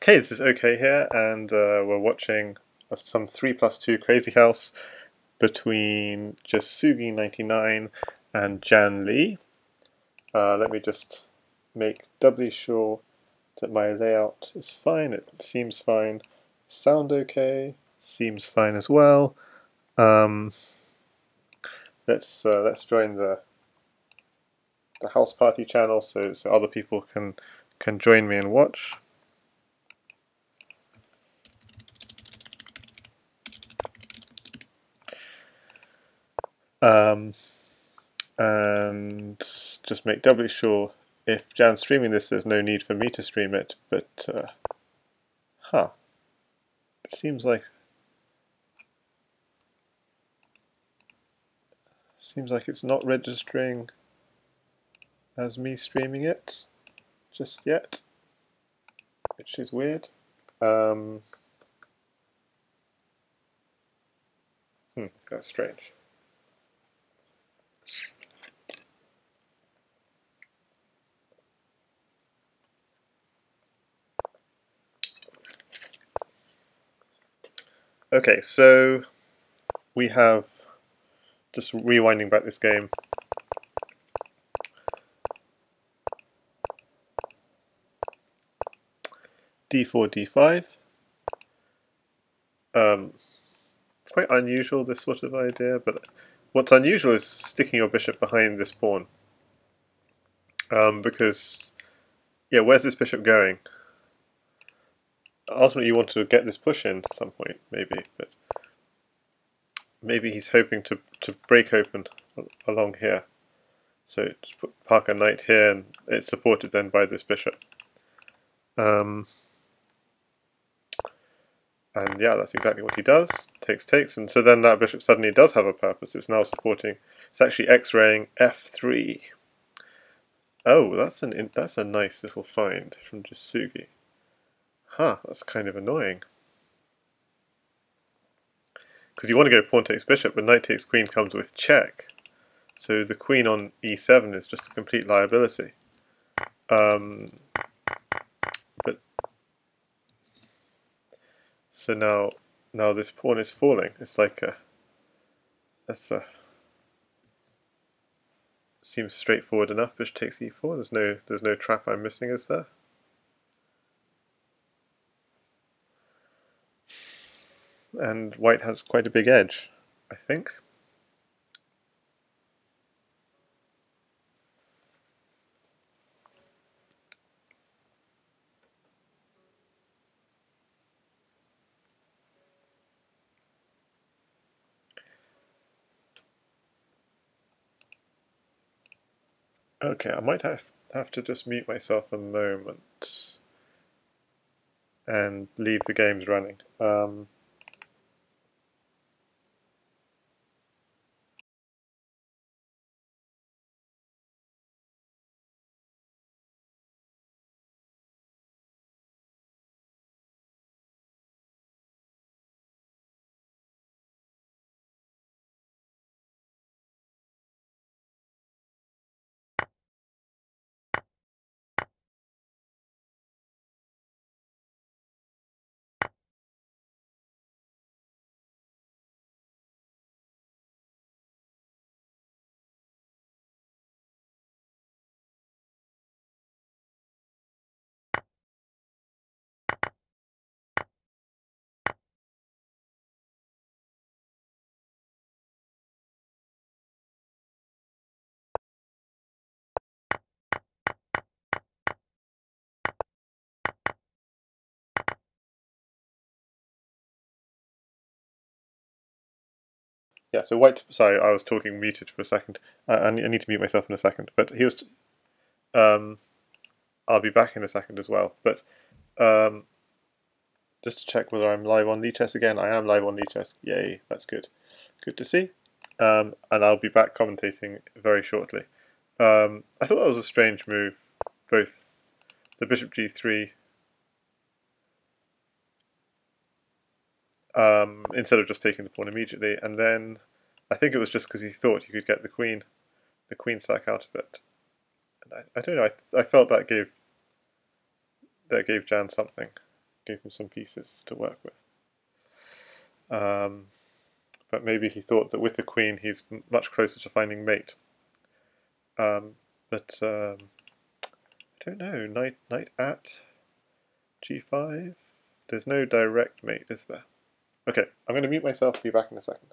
Hey, this is OK here, and we're watching some 3+2 Crazyhouse between Jasugi99 and JannLee. Let me just make doubly sure that my layout is fine. It seems fine. Sound OK. Seems fine as well. Let's join the house party channel so other people can join me and watch. And just make doubly sure if Jan's streaming this, there's no need for me to stream it, but it seems like it's not registering as me streaming it just yet, which is weird. That's strange. Okay, so we have, just rewinding back this game, d4, d5. Quite unusual, this sort of idea, but what's unusual is sticking your bishop behind this pawn. Because, yeah, where's this bishop going? Ultimately, you want to get this push in at some point, maybe, but maybe he's hoping to break open along here. So park a knight here, and it's supported then by this bishop. And yeah, that's exactly what he does. Takes, and so then that bishop suddenly does have a purpose. It's now supporting. It's actually X-raying f3. Oh, that's a nice little find from Jasugi. That's kind of annoying. Because you want to go pawn takes bishop, but knight takes queen comes with check. So the queen on e7 is just a complete liability. But so now this pawn is falling. It's like seems straightforward enough. Bishop takes e4. There's no trap I'm missing, is there? And white has quite a big edge, I think. Okay, I might have to just mute myself a moment and leave the games running. Yeah, so white. Sorry, I was talking muted for a second. I need to mute myself in a second. But he was. I'll be back in a second as well. But just to check whether I'm live on Lichess again, I am live on Lichess. Yay, that's good. Good to see. And I'll be back commentating very shortly. I thought that was a strange move. Both the bishop g3. Instead of just taking the pawn immediately, and then I think it was just because he thought he could get the queen sack out of it. And I don't know. I felt that gave Jan something. gave him some pieces to work with. But maybe he thought that with the queen he's much closer to finding mate. I don't know. Knight at g5. There's no direct mate, is there? Okay, I'm going to mute myself. Be back in a second.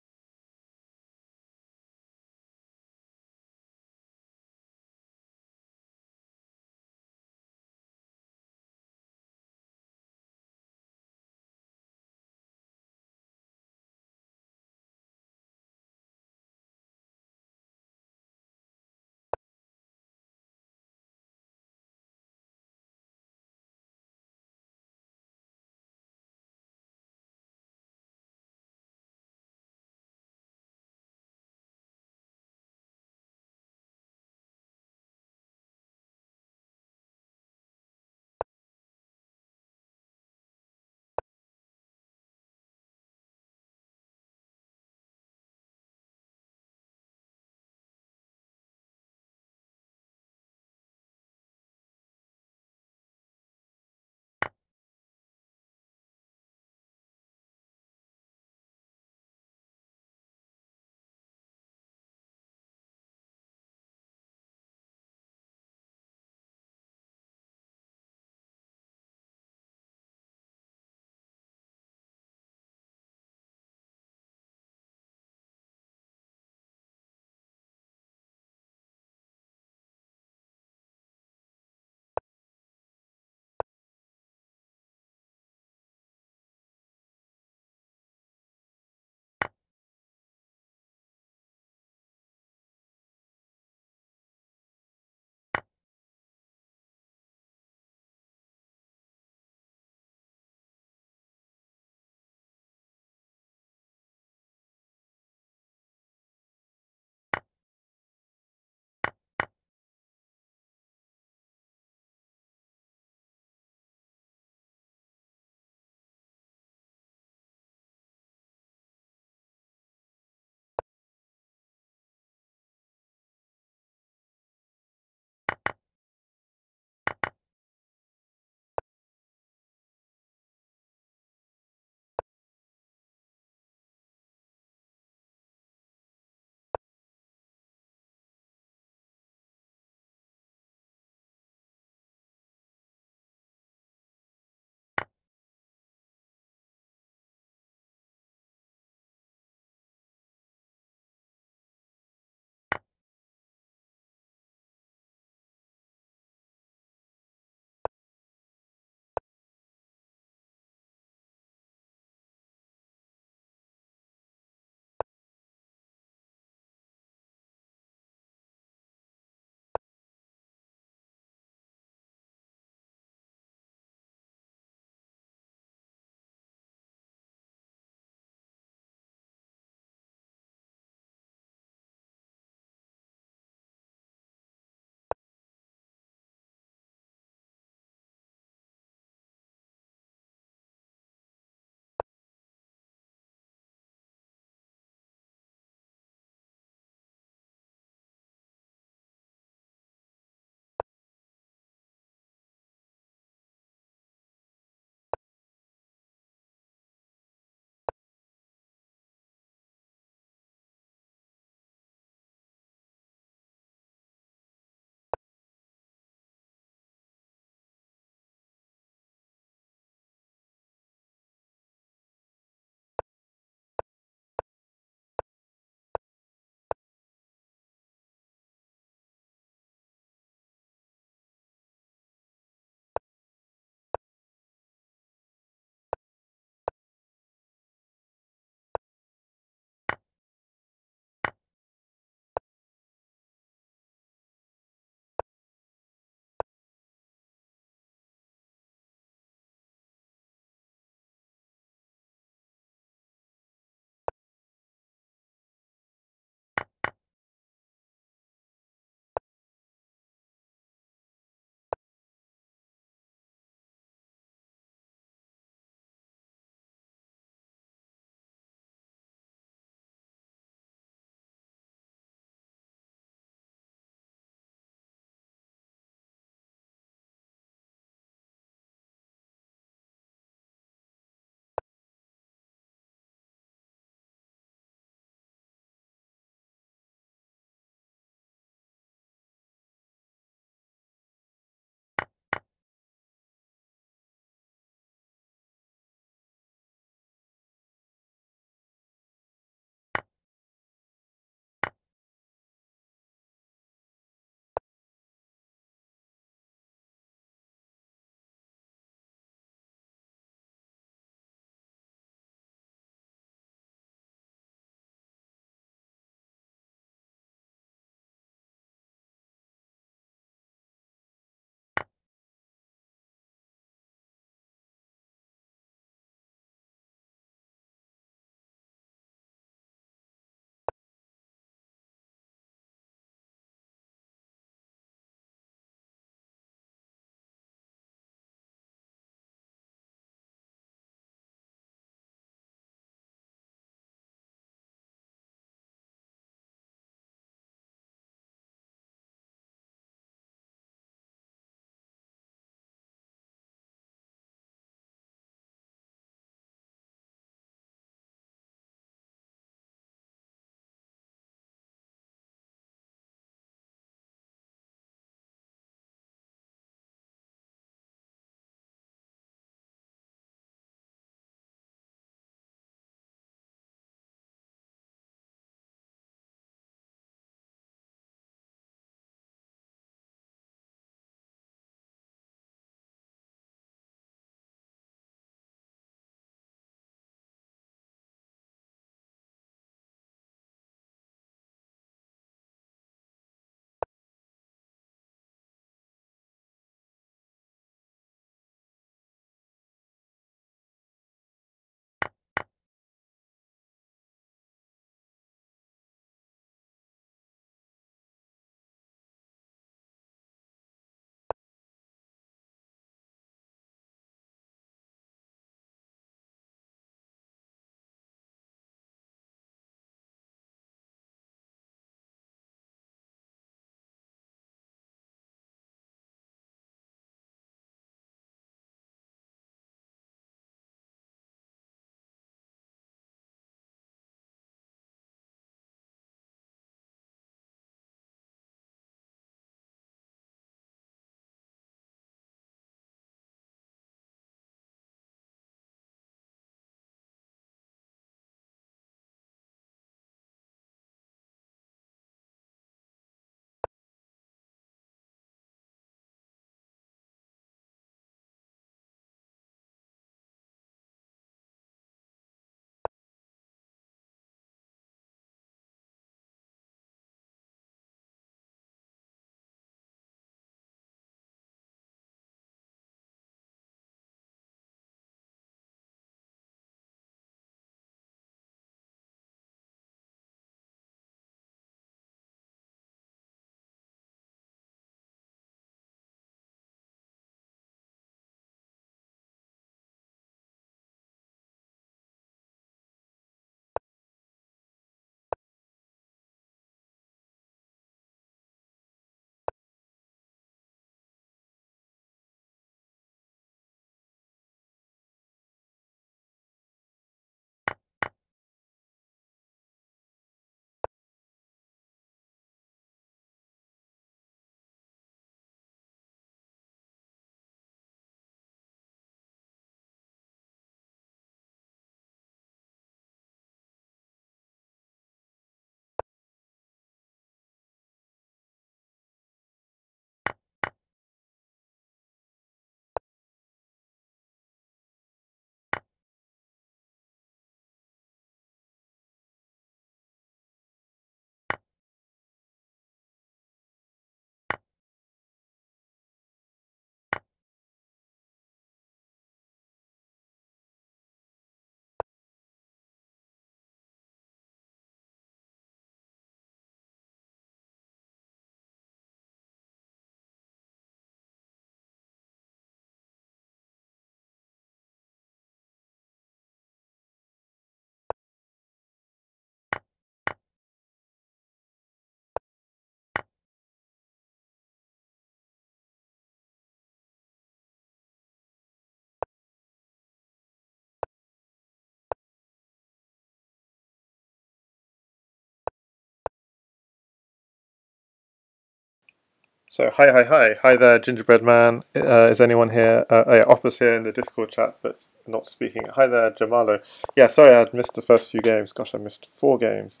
So hi there, Gingerbread Man. Is anyone here? Yeah, Oppa's here in the Discord chat, but not speaking. Hi there, Jamalo. Yeah, sorry, I'd missed the first few games. Gosh, I missed 4 games,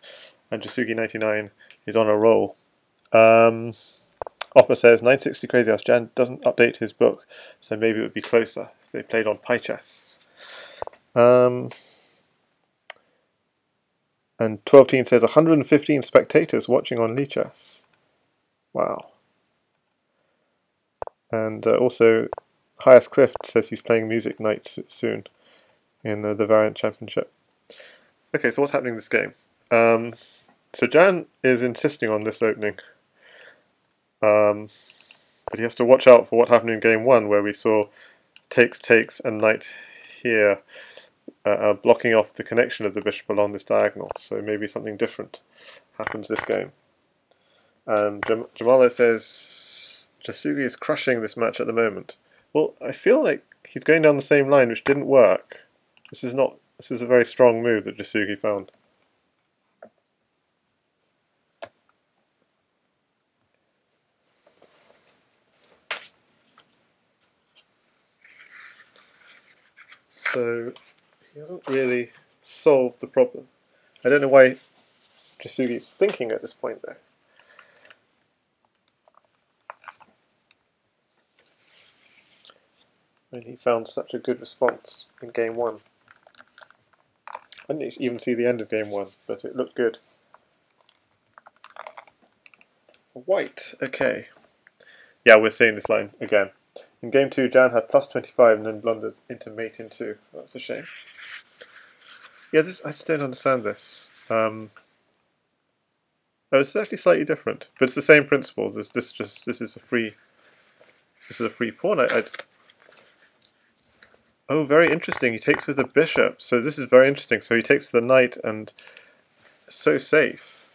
and Jasugi99 is on a roll. Oppa says 960 Crazyhouse. Jan doesn't update his book, so maybe it would be closer if they played on Pie Chess. And 12teen says 115 spectators watching on Lee Chess. Wow. And also, Highest Clift says he's playing Music Nights soon in the Variant Championship. Okay, so what's happening in this game? So Jan is insisting on this opening, but he has to watch out for what happened in game 1, where we saw takes, and knight here, blocking off the connection of the bishop along this diagonal. So maybe something different happens this game. Jamala says Jasugi is crushing this match at the moment. Well, I feel like he's going down the same line, which didn't work. This is a very strong move that Jasugi found. So he hasn't really solved the problem. I don't know why Jasugi is thinking at this point though. When he found such a good response in game 1. I didn't even see the end of game 1, but it looked good. White, okay. Yeah, we're seeing this line again. In game 2, Jan had plus 25 and then blundered into mate in 2. That's a shame. Yeah, I just don't understand this. Oh, it's actually slightly different, but it's the same principle. This is a free pawn. Oh, very interesting. He takes with the bishop. So this is very interesting. So he takes the knight and so safe.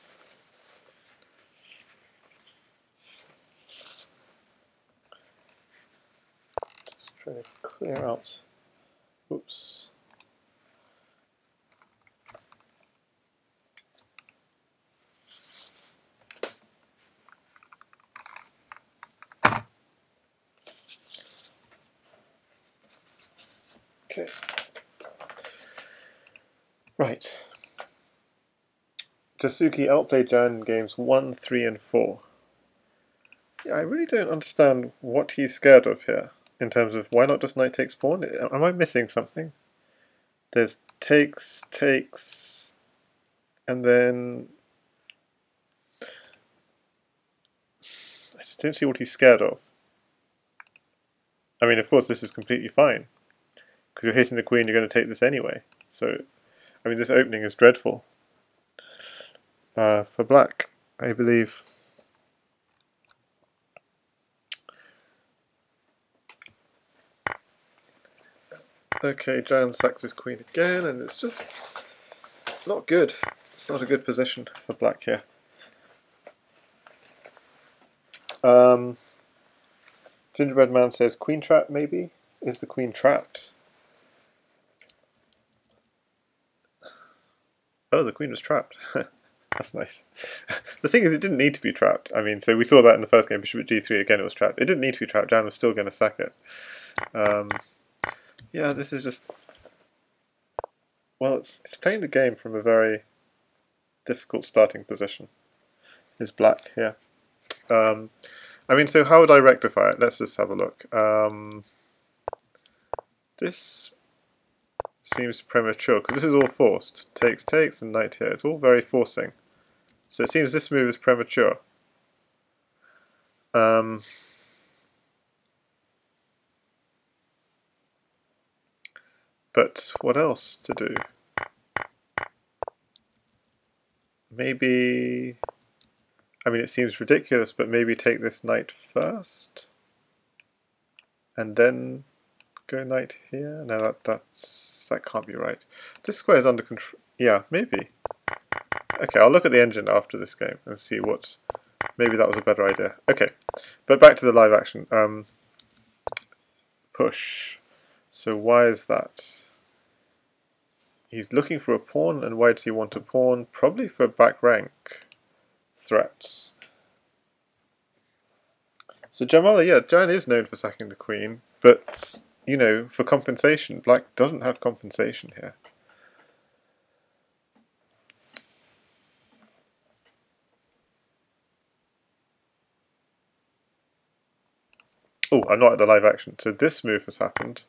Just trying to clear out. Oops. Okay. Right. Jasugi outplayed Jan in games 1, 3, and 4. Yeah, I really don't understand what he's scared of here, in terms of why not just knight takes pawn? Am I missing something? There's takes, and then I just don't see what he's scared of. I mean, of course, this is completely fine, because you're hitting the queen, you're going to take this anyway. So, I mean, this opening is dreadful. For black, I believe. Okay, Jan sacks his queen again, and it's just not good. It's not a good position for black here. Gingerbread Man says queen trap, maybe? Is the queen trapped? Oh, the queen was trapped. That's nice. The thing is, it didn't need to be trapped. I mean, so we saw that in the first game, bishop at g3, again it was trapped. It didn't need to be trapped, Jan was still going to sack it. Yeah, this is just... Well, it's playing the game from a very difficult starting position. Is black here. I mean, so how would I rectify it? Let's just have a look. This seems premature, because this is all forced. Takes, and knight here. It's all very forcing. So it seems this move is premature. But what else to do? Maybe... I mean, it seems ridiculous, but maybe take this knight first? And then go knight here? No, that can't be right. This square is under control. Yeah, maybe. Okay, I'll look at the engine after this game and see what... Maybe that was a better idea. Okay, but back to the live action. Push. So why is that? He's looking for a pawn, and why does he want a pawn? Probably for back rank threats. So Jamala, yeah, Jan is known for sacking the queen, but, you know, for compensation, Black doesn't have compensation here. Oh, I'm not at the live action. So this move has happened,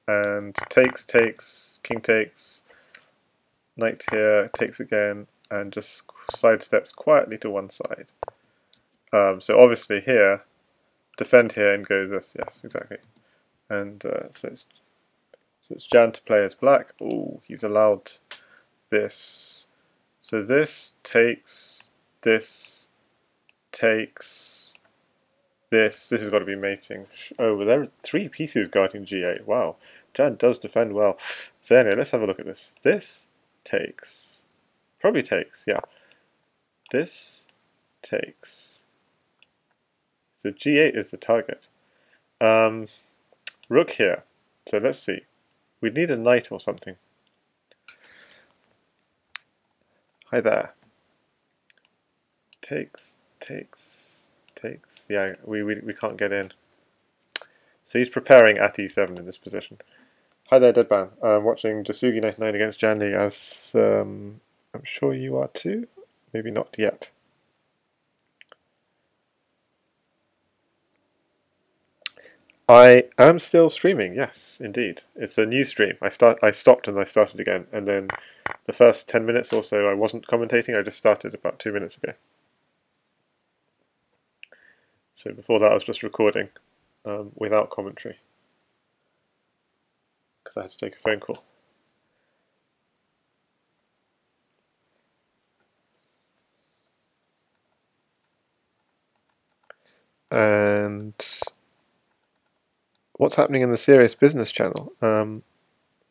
and takes, king takes, knight here, takes again, and just sidesteps quietly to one side. So obviously here, defend here and go this, yes, exactly. And so it's Jan to play as Black. Oh, he's allowed this. So this takes, this takes, this has got to be mating. Oh, well, there are 3 pieces guarding g8. Wow, Jan does defend well. So anyway, let's have a look at this. This takes, probably takes, yeah. This takes. So g8 is the target. Rook here. So let's see. We'd need a knight or something. Hi there. Takes, takes, takes. Yeah, we can't get in. So he's preparing at e7 in this position. Hi there, Deadban. I'm watching Jasugi99 against JannLee, as I'm sure you are too. Maybe not yet. I am still streaming, yes, indeed. It's a new stream. I stopped and I started again, and then the first 10 minutes or so I wasn't commentating, I just started about 2 minutes ago. So before that I was just recording without commentary, because I had to take a phone call. And what's happening in the Serious Business channel? I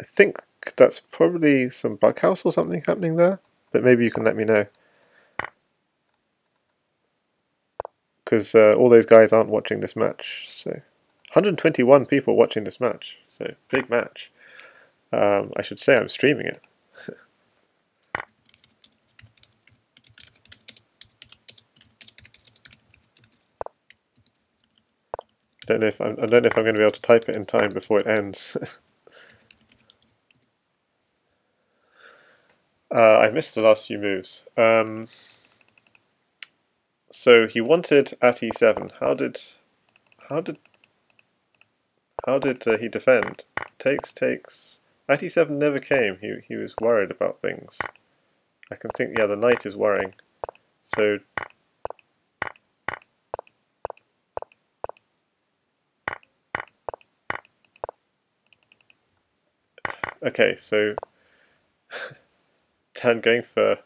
think that's probably some Bughouse or something happening there, but maybe you can let me know. Because all those guys aren't watching this match. So 121 people watching this match, so big match. I should say I'm streaming it. I don't know if I'm going to be able to type it in time before it ends. I missed the last few moves. So he wanted at e7. How did he defend? Takes. At e7 never came. He was worried about things. I can think. Yeah, the knight is worrying. So. Okay, so Tan going for,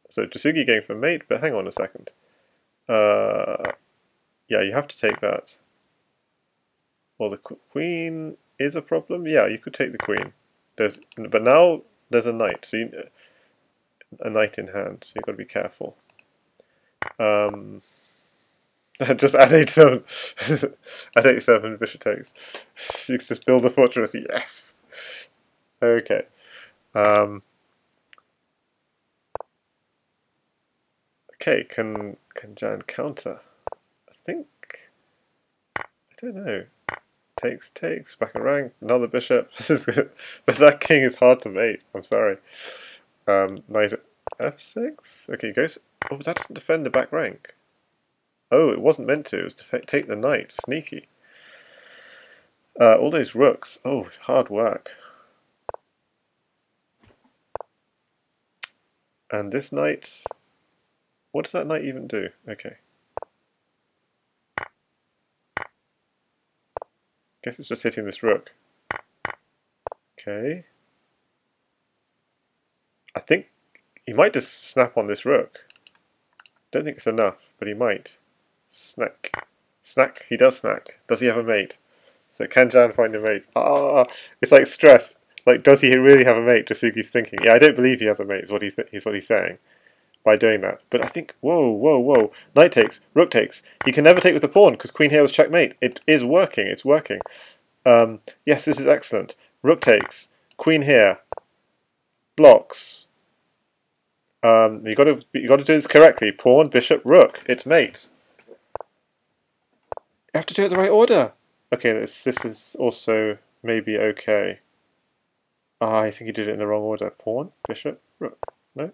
so Jasugi going for mate, but hang on a second. Yeah, you have to take that. Well, the queen is a problem. Yeah, you could take the queen. But now there's a knight, so a knight in hand, so you've got to be careful. Just add 8-7. Add 8-7, bishop takes. You can just build a fortress. Yes. Okay. Okay, can Jan counter? I think, I don't know. Takes, back a rank, another bishop. This is good. But that king is hard to mate. I'm sorry. Knight f6. Okay, goes. Oh, that doesn't defend the back rank. Oh, it wasn't meant to. It was to take the knight. Sneaky. All those rooks. Oh, hard work. And this knight. What does that knight even do? Okay. Guess it's just hitting this rook. Okay. I think he might just snap on this rook. Don't think it's enough, but he might. Snack. Snack? He does snack. Does he have a mate? So can Jan find a mate? Ah, it's like stress. Like, does he really have a mate? Jasugi's thinking. Yeah, I don't believe he has a mate. Is what he's saying by doing that. But I think, whoa. Knight takes, rook takes. He can never take with the pawn because queen here was checkmate. It is working. It's working. Yes, this is excellent. Rook takes, queen here, blocks. You got to do this correctly. Pawn, bishop, rook. It's mate. You have to do it in the right order. Okay, this is also maybe okay. Ah, I think you did it in the wrong order. Pawn, bishop, rook. No?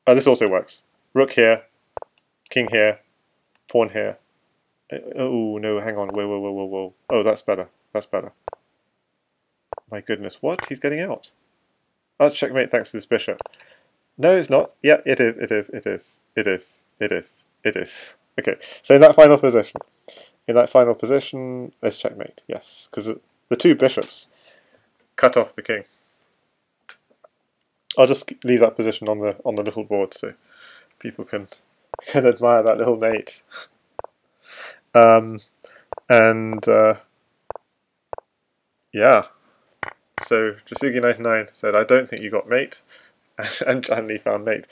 Oh, this also works. Rook here, king here, pawn here. Oh, no, hang on. Whoa, whoa, whoa, whoa, whoa. Oh, that's better. That's better. My goodness, what? He's getting out. That's checkmate thanks to this bishop. No, it's not. Yeah, it is, it is, it is, it is, it is, it is. Okay, so in that final position, let's checkmate, yes. Because the two bishops cut off the king. I'll just leave that position on the little board so people can admire that little mate. And yeah, so Jasugi99 said, "I don't think you got mate," and JannLee found mate.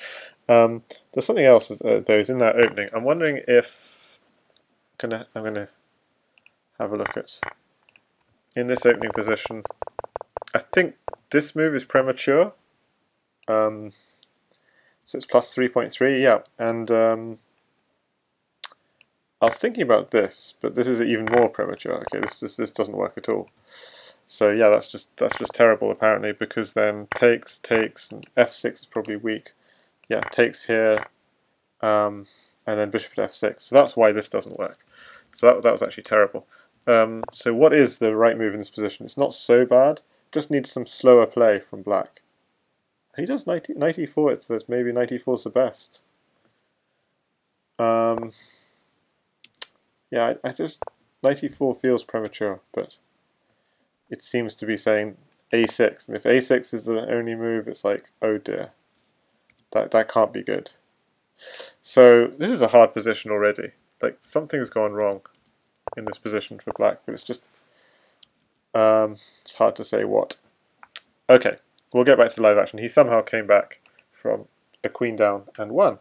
There's something else though is in that opening. I'm wondering if I'm gonna have a look at in this opening position. I think this move is premature. So it's plus 3.3, yeah, and I was thinking about this, but this is even more premature. Okay, this doesn't work at all. So yeah, that's just terrible apparently, because then takes, and f6 is probably weak. Yeah, takes here, and then bishop at f6. So that's why this doesn't work. So that was actually terrible. So what is the right move in this position? It's not so bad. Just needs some slower play from black. He does 94. It says maybe 94 is the best. Yeah, I just 94 feels premature, but it seems to be saying a6, and if a6 is the only move, it's like, oh dear, that can't be good. So this is a hard position already. Like something's gone wrong in this position for black, but it's just it's hard to say what. Okay, we'll get back to live action. He somehow came back from a queen down and won.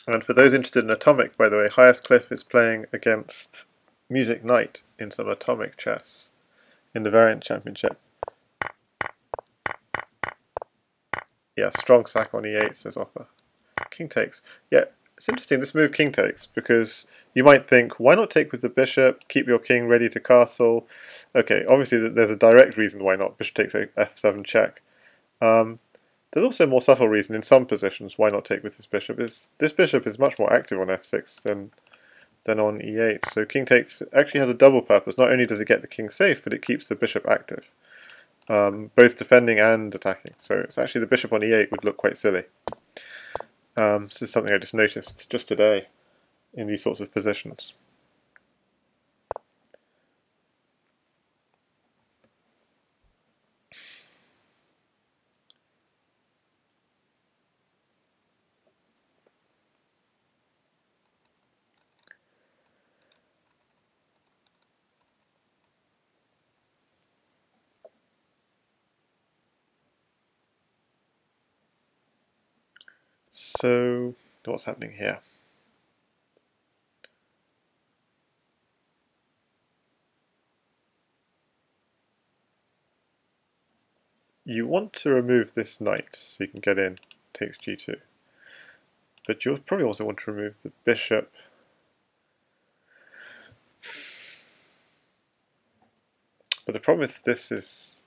And for those interested in Atomic, by the way, Highest Cliff is playing against Music Knight in some Atomic chess in the Variant Championship. Yeah, strong sack on e8, says Offer. King takes. Yeah, it's interesting, this move king takes, because you might think, why not take with the bishop, keep your king ready to castle? Okay, obviously there's a direct reason why not. Bishop takes a f7 check. There's also a more subtle reason in some positions why not take with this bishop. This bishop is much more active on f6 than on e8. So king takes actually has a double purpose. Not only does it get the king safe, but it keeps the bishop active, both defending and attacking. So it's actually the bishop on e8 would look quite silly. This is something I just noticed just today in these sorts of positions. So what's happening here? You want to remove this knight so you can get in, takes g2. But you'll probably also want to remove the bishop. But the problem with this is,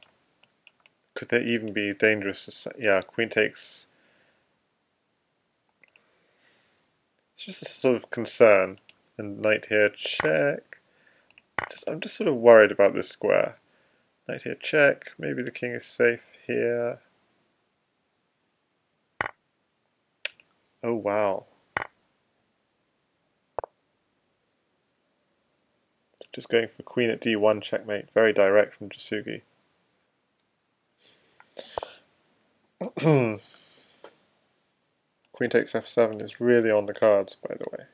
could there even be dangerous? Yeah, queen takes. It's just a sort of concern. And knight here, check. I'm just sort of worried about this square. Knight here, check. Maybe the king is safe here. Oh wow. Just going for queen at d1 checkmate. Very direct from Jasugi. Queen takes f7 is really on the cards, by the way.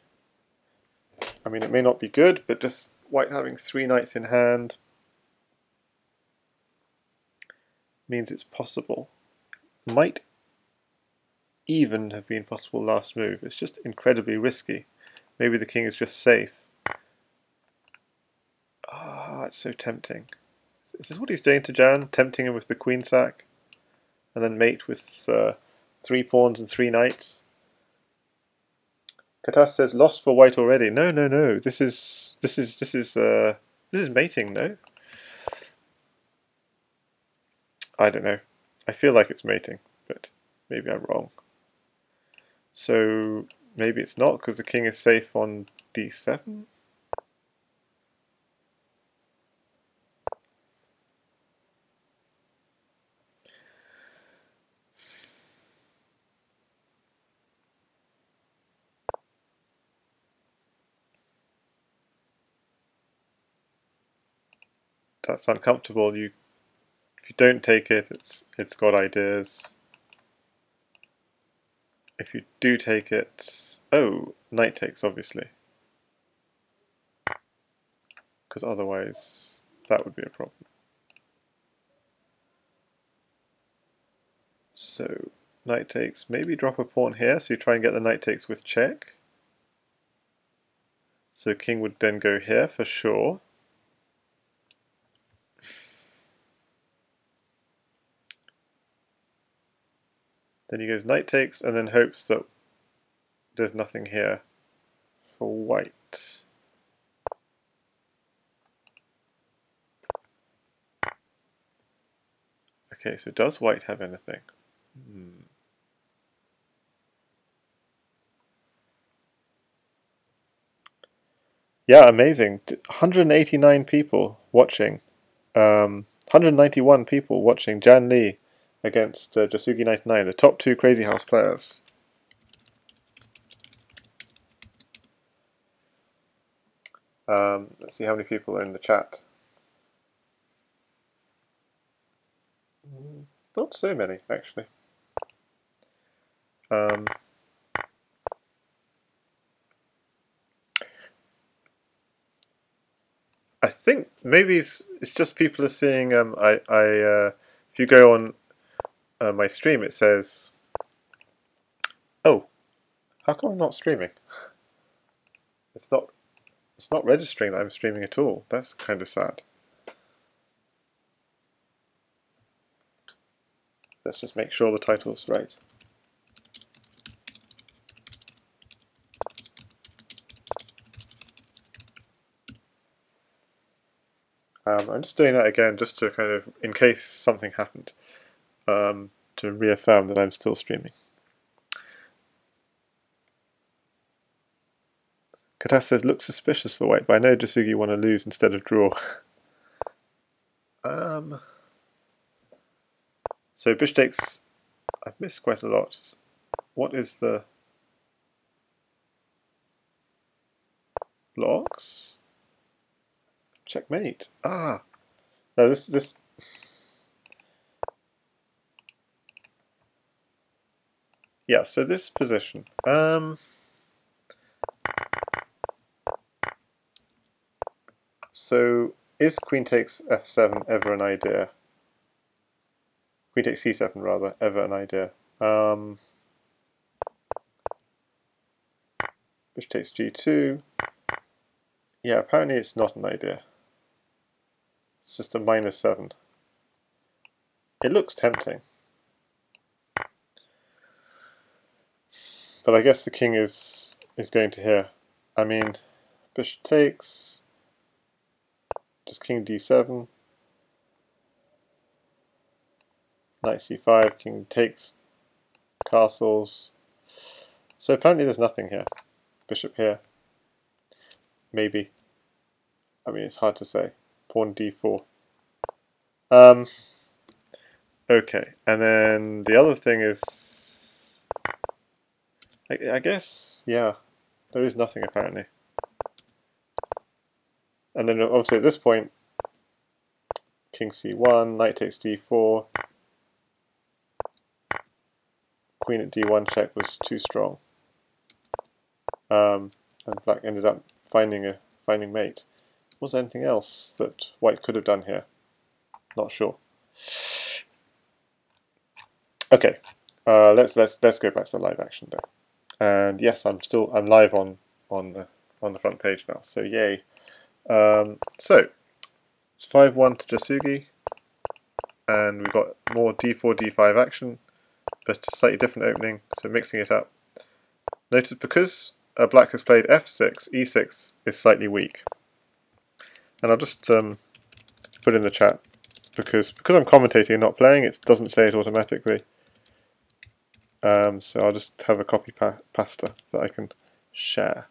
I mean, it may not be good, but just white having 3 knights in hand means it's possible. Might even have been possible last move. It's just incredibly risky. Maybe the king is just safe. Ah, it's so tempting. Is this what he's doing to Jan? Tempting him with the queen sack? And then mate with 3 pawns and 3 knights. Katas says lost for white already. No, no, no. This is mating. No, I don't know. I feel like it's mating, but maybe I'm wrong. So maybe it's not because the king is safe on d7. That's uncomfortable. If you don't take it, it's got ideas. If you do take it, oh, knight takes obviously, because otherwise that would be a problem. So knight takes, maybe drop a pawn here, so you try and get the knight takes with check. So king would then go here for sure. Then he goes knight takes and then hopes that there's nothing here for white. Okay, so does white have anything? Yeah, amazing. 189 people watching. 191 people watching JannLee against Jasugi99, the top 2 Crazyhouse players. Let's see how many people are in the chat. Not so many, actually. I think maybe it's just people are seeing. If you go on my stream, it says, "Oh, how come I'm not streaming?" It's not registering that I'm streaming at all. That's kind of sad. Let's just make sure the title's right. I'm just doing that again just to kind of, in case something happened, to reaffirm that I'm still streaming. Katas says, looks suspicious for white, but I know Jasugi want to lose instead of draw. So bishop takes, I've missed quite a lot. What is the blocks? Checkmate. Ah, no, this. Yeah, so this position. So is queen takes f7 ever an idea? Queen takes c7 rather, ever an idea? Bishop takes g2. Yeah, apparently it's not an idea. It's just a -7. It looks tempting. But I guess the king is going to here. I mean, bishop takes, just king d7, knight c5, king takes, castles. So apparently there's nothing here. Bishop here. Maybe. I mean, it's hard to say. Pawn d4. Okay, and then the other thing is, I guess, yeah, there is nothing apparently. And then obviously at this point, king c1, knight takes d4, queen at d1 check was too strong. And black ended up finding mate. Was there anything else that white could have done here? Not sure. Okay, let's go back to the live action then. And yes, I'm live on the front page now. So yay. So it's 5-1 to Jasugi, and we've got more d4 d5 action. but a slightly different opening, so mixing it up. Notice because black has played f6, e6 is slightly weak. And I'll just put in the chat, because I'm commentating and not playing, it doesn't say it automatically. So I'll just have a copy pasta that I can share.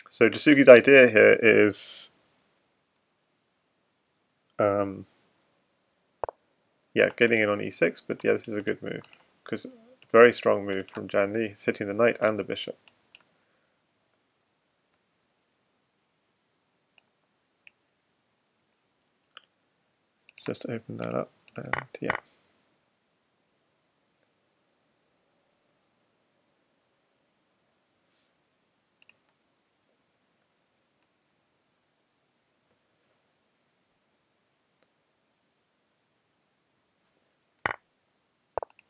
So Jasugi's idea here is, yeah, getting in on e6, but yeah, this is a good move, because very strong move from JannLee. He's hitting the knight and the bishop. Just open that up, and yeah.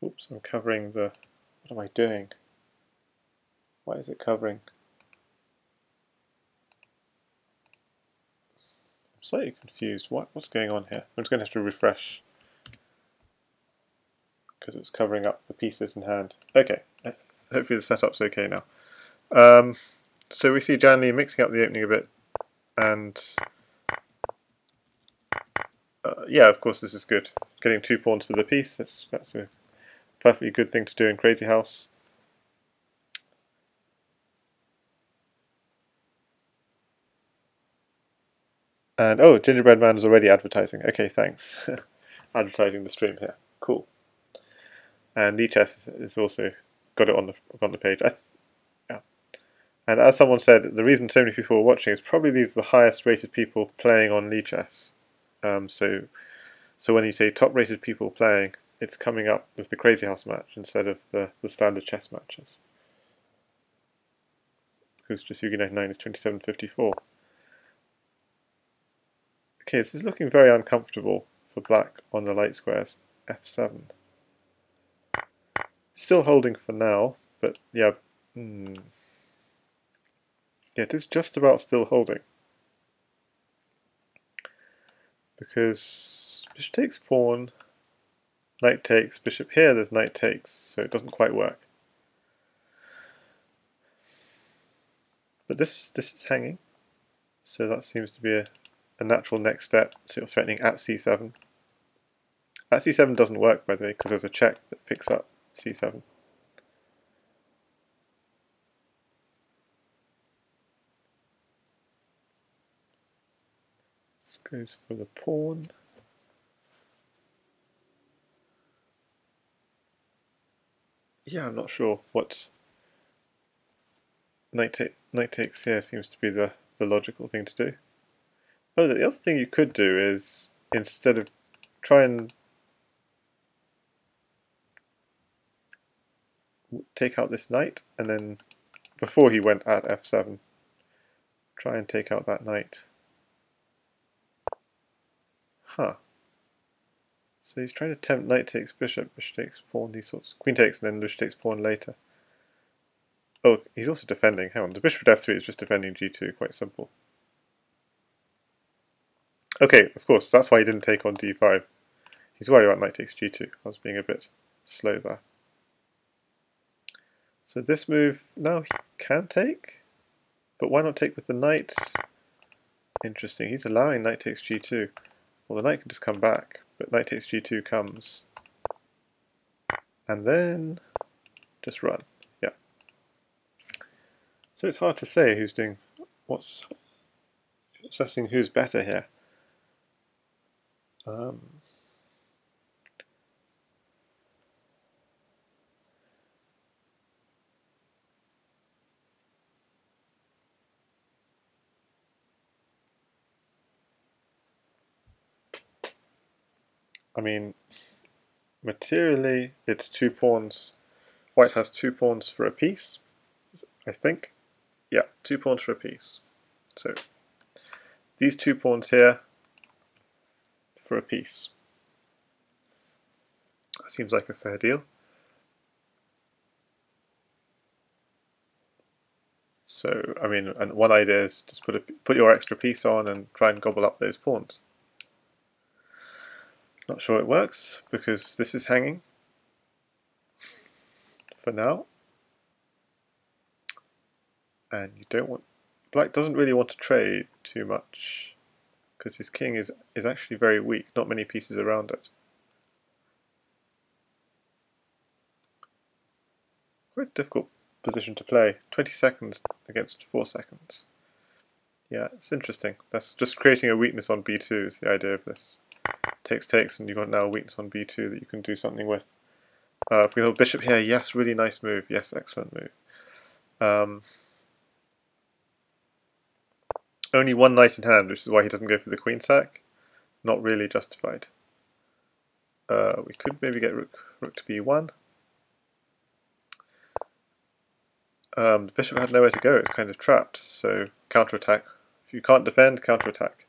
Oops, I'm covering the... What am I doing? Why is it covering? I'm slightly confused. What's going on here? I'm just going to have to refresh, because it's covering up the pieces in hand. Okay, hopefully the setup's okay now. So we see JannLee mixing up the opening a bit, and yeah, of course this is good. Getting 2 pawns to the piece, that's a perfectly good thing to do in Crazyhouse. And oh, Gingerbread Man is already advertising. Okay, thanks. Advertising the stream here. Cool. And Lichess is also got it on the page. Yeah. And as someone said, the reason so many people are watching is probably these are the highest rated people playing on Lichess. So when you say top rated people playing, it's coming up with the Crazyhouse match instead of the standard chess matches. Because Jasugi99 is 2754. Okay, this is looking very uncomfortable for black on the light squares. f7. Still holding for now, but yeah. Yeah, it is just about still holding. Because bishop takes pawn, knight takes, bishop here, there's knight takes, so it doesn't quite work. But this is hanging, so that seems to be a natural next step. So you're threatening at c7. At c7 doesn't work, by the way, because there's a check that picks up c7. This goes for the pawn. Yeah, I'm not sure what knight takes here seems to be the logical thing to do. Oh, the other thing you could do is, instead of try and take out this knight, and then before he went at f7, try and take out that knight. Huh. So he's trying to tempt knight takes bishop, bishop takes pawn, these sorts. Queen takes, and then bishop takes pawn later. Oh, he's also defending. Hang on, the bishop at f3 is just defending g2, quite simple. Okay, of course, that's why he didn't take on d5. He's worried about knight takes g2. I was being a bit slow there. So this move, now he can take, but why not take with the knight? Interesting, he's allowing knight takes g2. Well, the knight can just come back, but knight takes g2 comes. And then just run, yeah. So it's hard to say who's doing, what's assessing who's better here. I mean, materially, it's 2 pawns. White has 2 pawns for a piece, I think. Yeah, 2 pawns for a piece. So these 2 pawns here for a piece. That seems like a fair deal. So, I mean, and one idea is just put your extra piece on and try and gobble up those pawns. Not sure it works because this is hanging for now, and you don't want. Black doesn't really want to trade too much because his king is actually very weak. Not many pieces around it. Quite a difficult position to play. 20 seconds against 4 seconds. Yeah, it's interesting. That's just creating a weakness on b2 is the idea of this. Takes, and you've got now a weakness on b2 that you can do something with. If we hold bishop here, yes, really nice move. Yes, excellent move. Only one knight in hand, which is why he doesn't go for the queen sack. Not really justified. We could maybe get rook to b1. The bishop had nowhere to go, it's kind of trapped, so counterattack. If you can't defend, counterattack.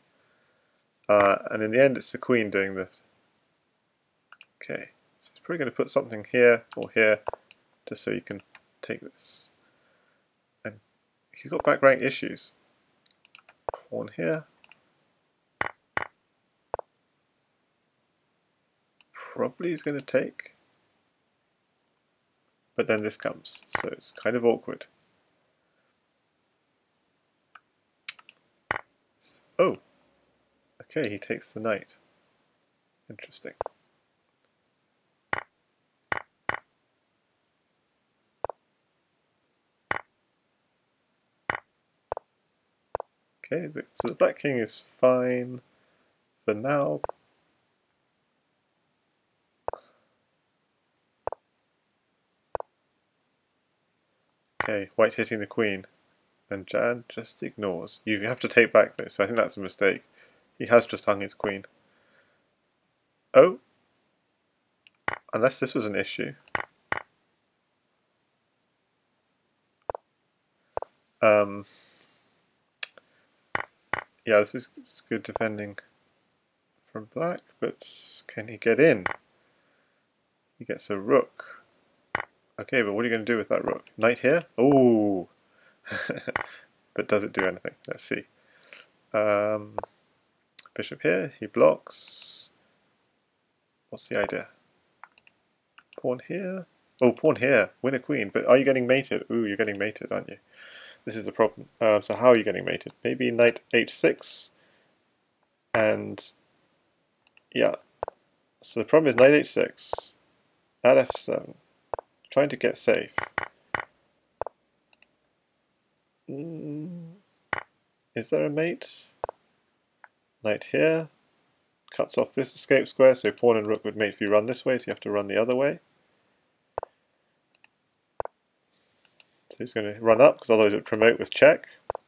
And in the end it's the queen doing this. Okay, so he's probably going to put something here or here, just so you can take this. And he's got back rank issues. Pawn here. Probably he's going to take. But then this comes, so it's kind of awkward. Oh, okay, he takes the knight. Interesting. Okay, so the black king is fine for now. Okay, white hitting the queen, and Jan just ignores. You have to take back this, so I think that's a mistake. He has just hung his queen. Oh, unless this was an issue. Yeah, this is good defending from black, but can he get in? He gets a rook. Okay, but what are you going to do with that rook? Knight here? Oh! But does it do anything? Let's see. Bishop here, he blocks. What's the idea? Pawn here. Oh, pawn here. Win a queen. But are you getting mated? Ooh, you're getting mated, aren't you? This is the problem. So how are you getting mated? Maybe knight h6. And yeah. So the problem is knight h6. At f7. Trying to get safe. Is there a mate? Knight here. Cuts off this escape square, so pawn and rook would mate if you run this way, so you have to run the other way. So he's going to run up, because otherwise it would promote with check.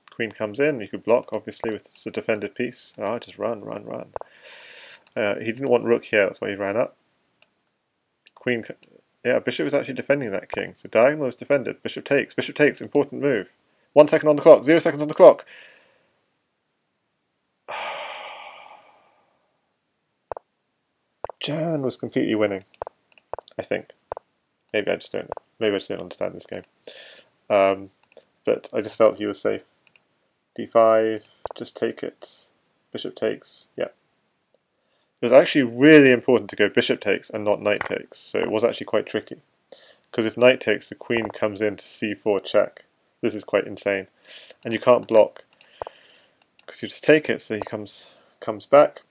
Queen comes in, you could block, obviously, with a defended piece. Oh, just run. He didn't want rook here, that's why he ran up. Queen, yeah, bishop was actually defending that king, so diagonal is defended. Bishop takes, important move. 1 second on the clock, 0 seconds on the clock. Jan was completely winning, I think. Maybe I just don't understand this game. But I just felt he was safe. d5, just take it. Bishop takes, yeah. It was actually really important to go bishop takes and not knight takes, so it was actually quite tricky. Because if knight takes, the queen comes in to c4 check. This is quite insane. And you can't block, because you just take it, so he comes back.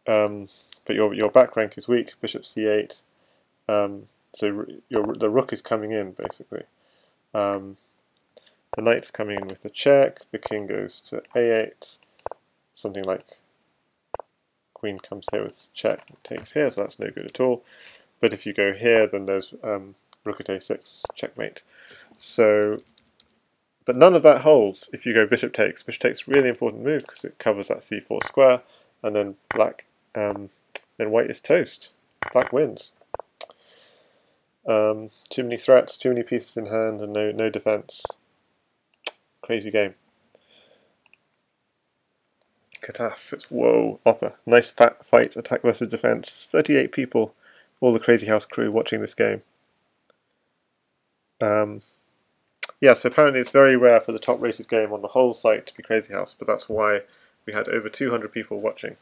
But your back rank is weak, bishop c8. So the rook is coming in, basically. The knight's coming in with the check, the king goes to a8, something like queen comes here with check and takes here, so that's no good at all. But if you go here, then there's rook at a6, checkmate. So, but none of that holds if you go bishop takes. Bishop takes is a really important move because it covers that c4 square, and then black, then white is toast. Black wins. Too many threats, too many pieces in hand, and no defense. Crazy game. Katas, it's whoa, Oppa. Nice fat fight, attack versus defense. 38 people, all the Crazyhouse crew watching this game. Yeah, so apparently it's very rare for the top rated game on the whole site to be Crazyhouse, but that's why we had over 200 people watching.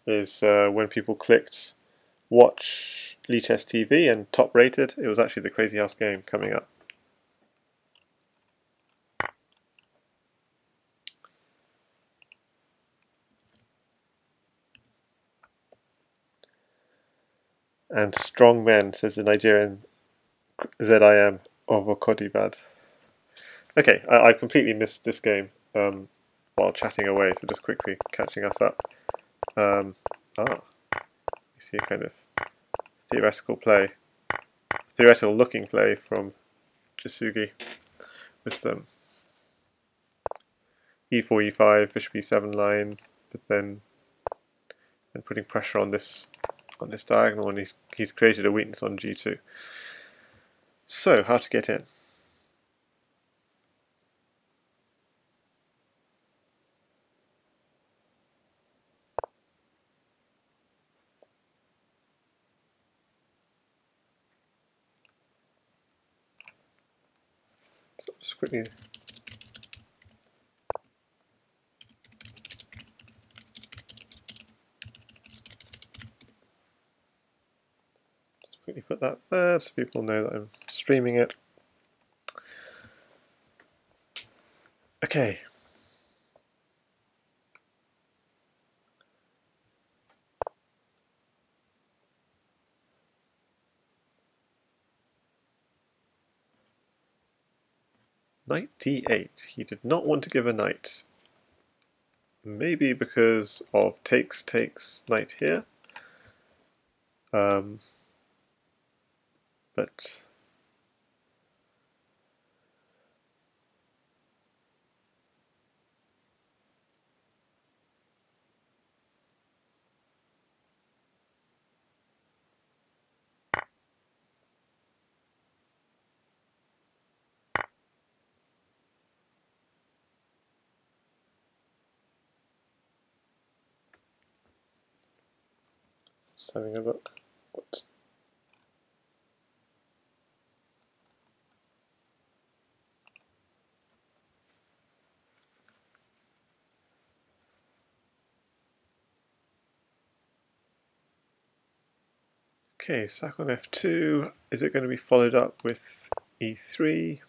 is when people clicked watch Lichess TV and top rated, it was actually the Crazyhouse game coming up. And strong men, says the Nigerian ZIM of Okodibad. Okay, I completely missed this game while chatting away, so just quickly catching us up. You see a kind of theoretical looking play from Jasugi with them. E4, E5, Bishop E7 line, but then putting pressure on this diagonal, and he's created a weakness on G2. So how to get in? So just quickly. Quickly put that there so people know that I'm streaming it. Okay. Knight d8. He did not want to give a knight. Maybe because of takes knight here. But just having a look. What? Okay, sack on f2. Is it going to be followed up with e3?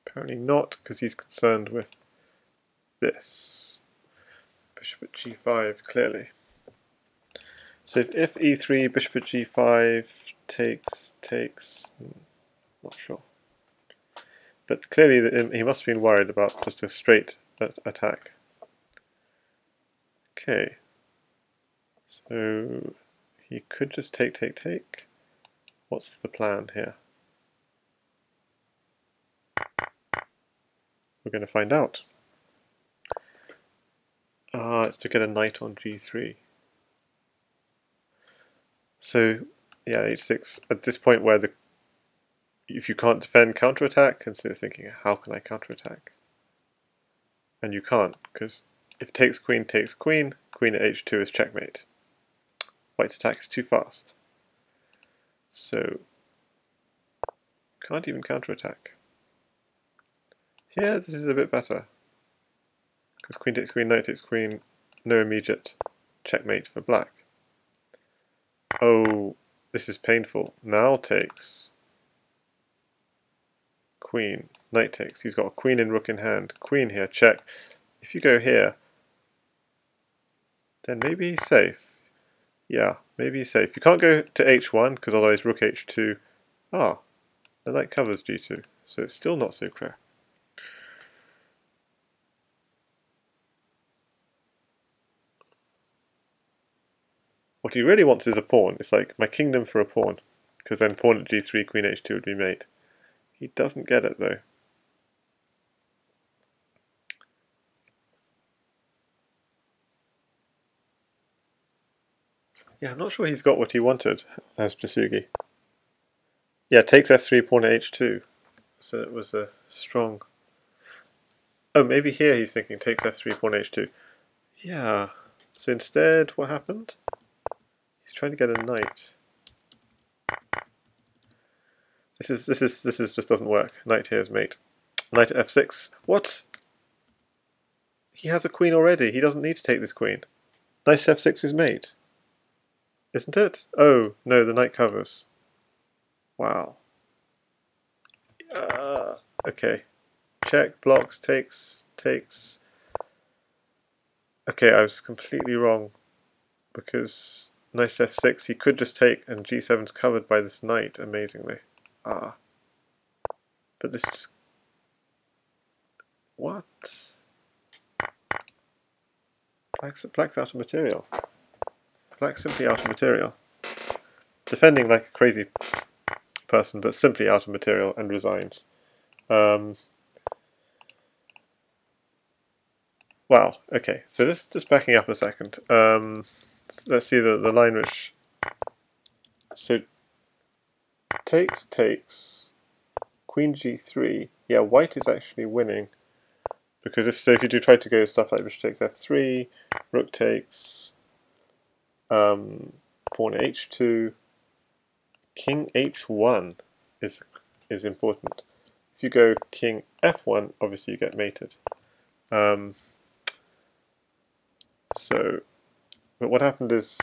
Apparently not, because he's concerned with this. Bishop at g5, clearly. So if e3, bishop at g5 takes, not sure. But clearly he must have been worried about just a straight attack. Okay, so he could just take. What's the plan here? We're going to find out. It's to get a knight on g3. So, yeah, h6, at this point where if you can't defend, counterattack, instead of thinking, how can I counterattack? And you can't, because if takes queen, queen at h2 is checkmate. White's attack is too fast. So, can't even counterattack. Here, this is a bit better. Because queen takes queen, knight takes queen, no immediate checkmate for black. Oh, this is painful. Now takes queen, knight takes. He's got a queen and rook in hand. Queen here, check. If you go here, then maybe he's safe. Yeah, maybe he's safe. You can't go to h1, because otherwise rook h2. The knight covers g2, so it's still not so clear. What he really wants is a pawn. It's like, my kingdom for a pawn, because then pawn at g3, queen h2 would be mate. He doesn't get it, though. Yeah, I'm not sure he's got what he wanted as Jasugi. Yeah, takes f3, pawn at h2. So it was a strong... Oh, maybe here he's thinking takes f3, pawn h2. Yeah. So instead, what happened? He's trying to get a knight. This just doesn't work. Knight here is mate. Knight at f6. What? He has a queen already. He doesn't need to take this queen. Knight f6 is mate, isn't it? Oh, no, the knight covers. Wow. Okay. Check, blocks, takes. Okay, I was completely wrong, because knight f6, he could just take, and g7's covered by this knight, amazingly. Ah. But this just... What? Black's out of material. Black's simply out of material. Defending like a crazy person, but simply out of material and resigns. Wow, okay, so this just backing up a second. Let's see the line which... So, takes, queen g3. Yeah, white is actually winning. Because if you do try to go stuff like bishop takes f3, rook takes, pawn h2, king h1 is important. If you go king f1, obviously you get mated. But what happened is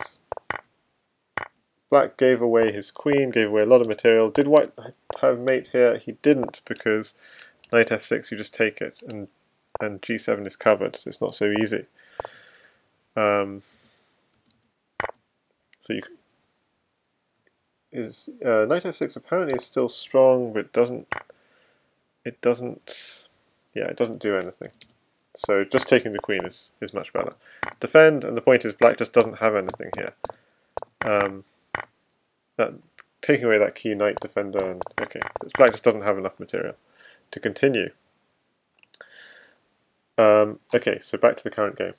black gave away his queen, gave away a lot of material. Did white have mate here? He didn't, because knight f6 you just take it, and g7 is covered, so it's not so easy. So you knight f6 apparently is still strong, but it doesn't do anything. So just taking the queen is much better. Defend, and the point is black just doesn't have anything here. Taking away that key knight defender, and okay, black just doesn't have enough material to continue. Okay, so back to the current game.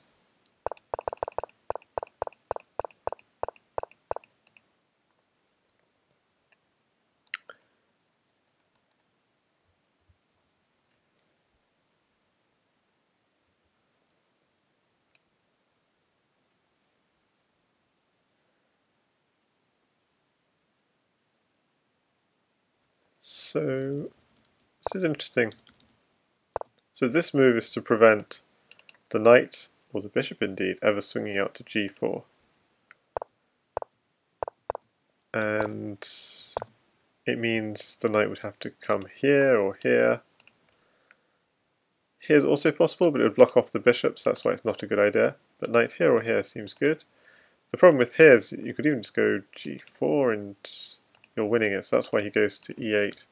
So this is interesting. So this move is to prevent the knight, or the bishop indeed, ever swinging out to g4. And it means the knight would have to come here or here. Here's also possible, but it would block off the bishops, that's why it's not a good idea. But knight here or here seems good. The problem with here is you could even just go g4 and you're winning it, so that's why he goes to e8.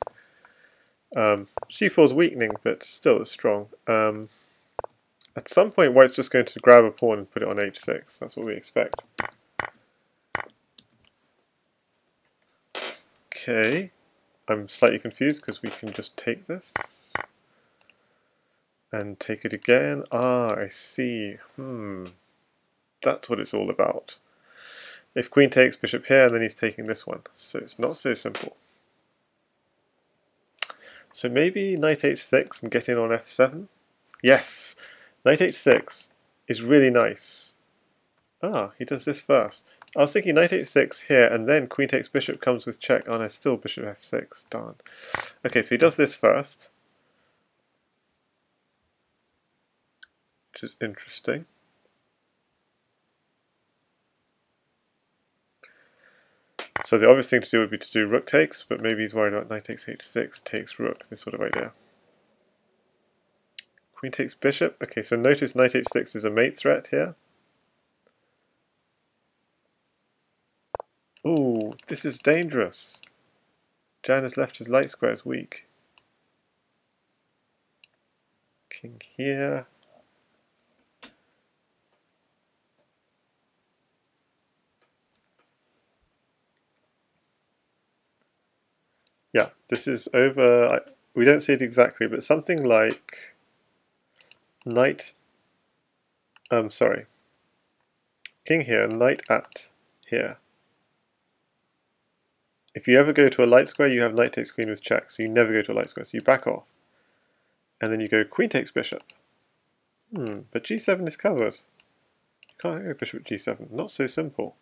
g4 is weakening, but still it's strong. At some point white's just going to grab a pawn and put it on h6, that's what we expect. Okay, I'm slightly confused because we can just take this and take it again. Ah, I see. That's what it's all about. If queen takes, bishop here, and then he's taking this one. So it's not so simple. So maybe knight h6 and get in on f7? Yes! Knight h6 is really nice. Ah, he does this first. I was thinking knight h6 here, and then queen takes bishop comes with check. Oh no, still bishop f6. Darn. Okay, so he does this first, which is interesting. So the obvious thing to do would be to do rook takes, but maybe he's worried about knight takes h6, takes rook, this sort of idea. Queen takes bishop. Okay, so notice knight h6 is a mate threat here. Ooh, this is dangerous. Jan has left his light squares weak. King here. Yeah, this is over. We don't see it exactly, but something like knight. Sorry. King here, knight at here. If you ever go to a light square, you have knight takes queen with check, so you never go to a light square, so you back off. And then you go queen takes bishop. But g7 is covered. You can't go bishop at g7. Not so simple.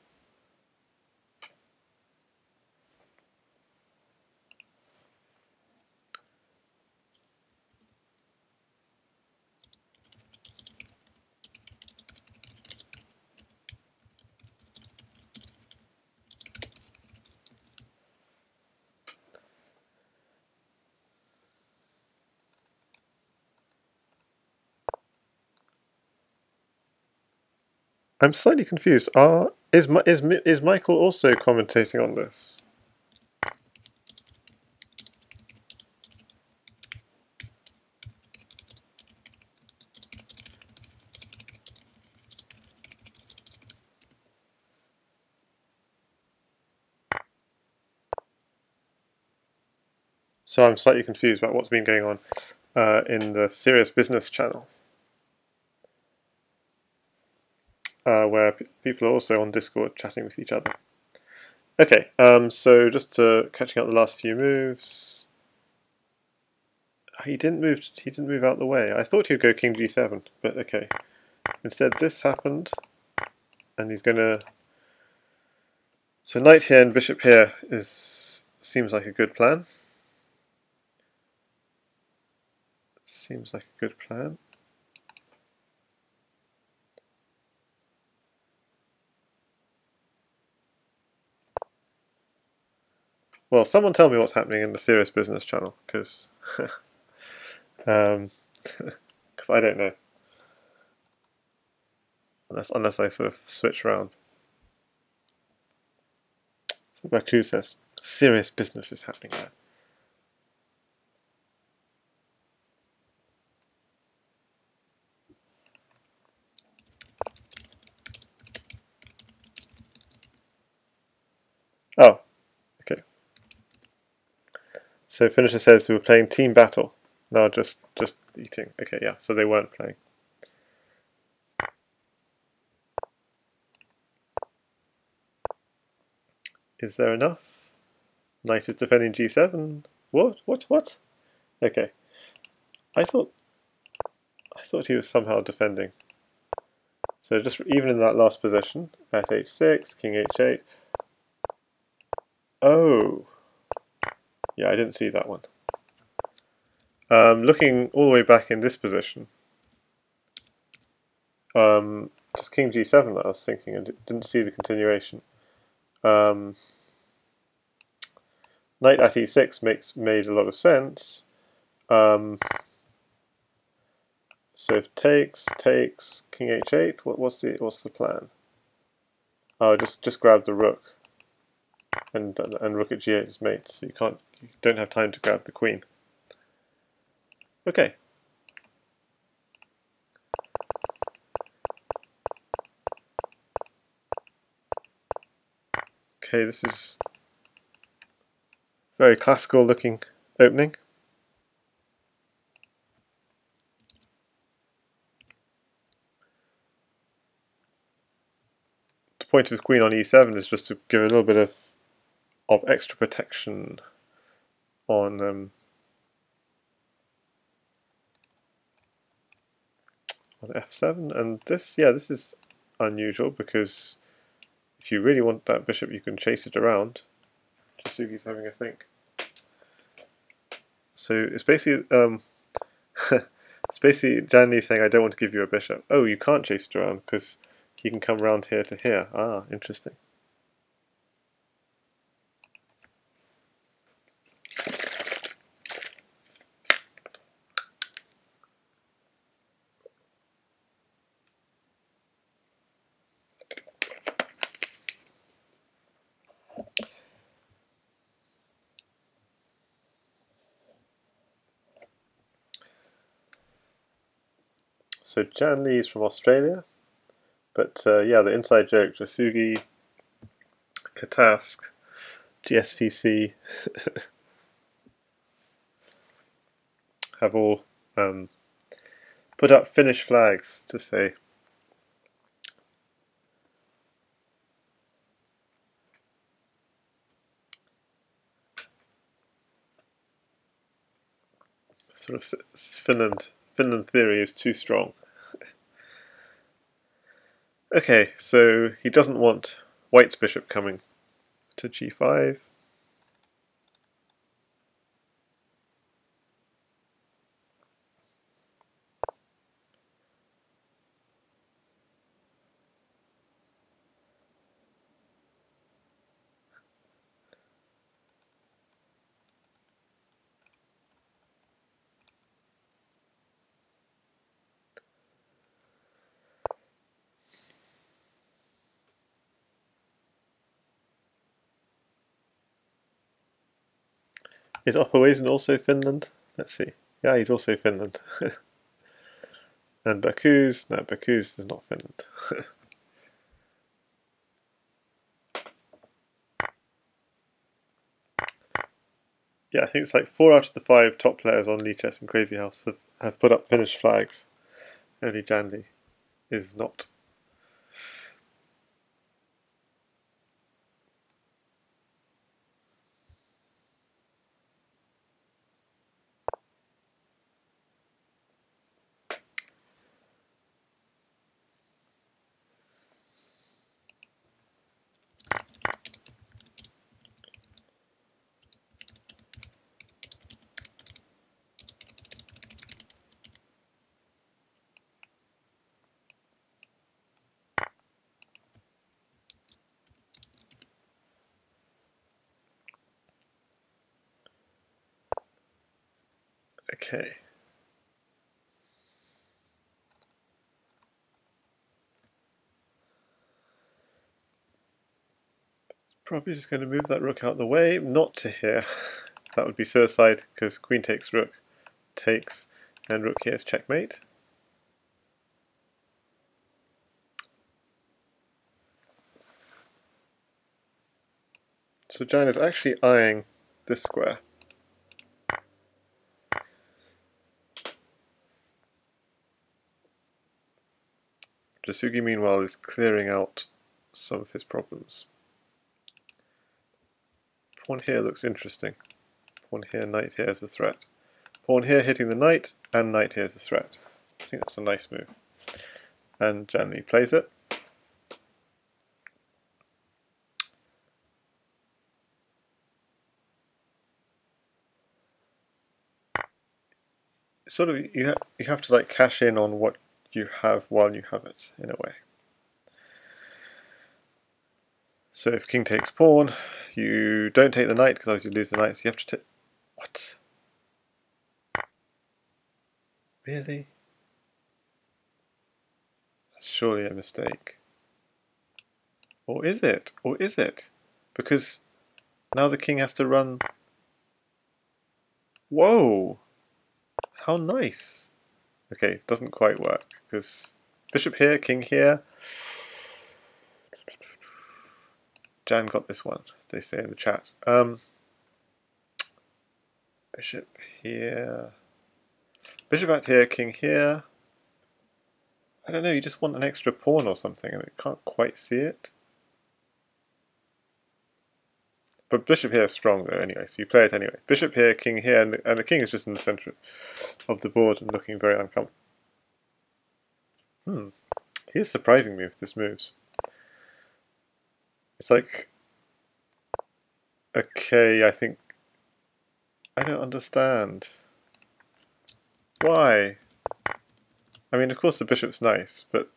I'm slightly confused. Is Michael also commentating on this? So I'm slightly confused about what's been going on in the Serious Business channel, where people are also on Discord chatting with each other. Okay, so just catching up the last few moves. He didn't move. He didn't move out the way. I thought he would go King G7, but okay. Instead, this happened, and he's gonna. So knight here and bishop here seems like a good plan. Seems like a good plan. Well, someone tell me what's happening in the Serious Business channel, because I don't know. Unless I sort of switch around. So Baku says, serious business is happening there. Oh, okay. So Finisher says they were playing team battle. No, just eating. Okay, yeah, so they weren't playing. Is there enough? Knight is defending G7. What? Okay. I thought he was somehow defending. So just even in that last position, at H6, King H8. Oh. Yeah, I didn't see that one. Looking all the way back in this position, just King G7 that I was thinking, and didn't see the continuation. Knight at E6 made a lot of sense. So if takes, King H8, what's the plan? Oh, just grab the rook, and rook at G8 is mate. So you don't have time to grab the queen. Okay. Okay, this is very classical looking opening. The point of queen on E7 is just to give a little bit of extra protection on F7, and this is unusual because if you really want that bishop, you can chase it around. Jasugi's having a think. So it's basically JannLee saying, "I don't want to give you a bishop." Oh, you can't chase it around because he can come around here to here. Ah, interesting. So JannLee is from Australia, but yeah, the inside joke: Jasugi, Katask, GSVC have all put up Finnish flags to say sort of Finland theory is too strong. Okay, so he doesn't want White's bishop coming to G5. Is Oppoesen also Finland? Let's see. Yeah, he's also Finland. And Baku's, no, Baku's is not Finland. Yeah, I think it's like 4 out of the 5 top players on Lichess and Crazyhouse have put up Finnish flags. Only JannLee is not. Okay. Probably just going to move that rook out of the way, not to here. That would be suicide, because queen takes rook takes, and rook here is checkmate. So Jan is actually eyeing this square. Jasugi, meanwhile, is clearing out some of his problems. Pawn here looks interesting. Pawn here, knight here is a threat. Pawn here hitting the knight, and knight here is a threat. I think that's a nice move. And JannLee plays it. Sort of, you have to like cash in on what you have while you have it, in a way. So if king takes pawn, you don't take the knight, because otherwise you lose the knight, so you have to take... What? Really? That's surely a mistake. Or is it? Or is it? Because now the king has to run... Whoa! How nice! Okay, doesn't quite work, because bishop here, king here... Jan got this one, they say in the chat. Bishop here... Bishop out here, king here... I don't know, you just want an extra pawn or something, and it can't quite see it. But bishop here is strong though anyway, so you play it anyway. Bishop here, king here, and the king is just in the centre of the board and looking very uncomfortable. He is surprising me with this moves. It's like... Okay, I think... I don't understand. Why? I mean, of course the bishop's nice, but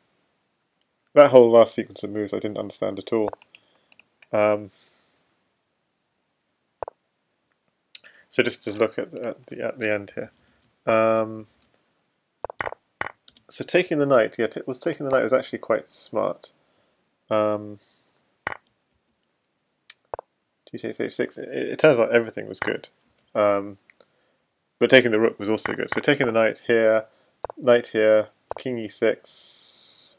that whole last sequence of moves I didn't understand at all. So just to look at the end here. So taking the knight, yeah, taking the knight was actually quite smart. G takes h6. It turns out everything was good, but taking the rook was also good. So taking the knight here, king e6.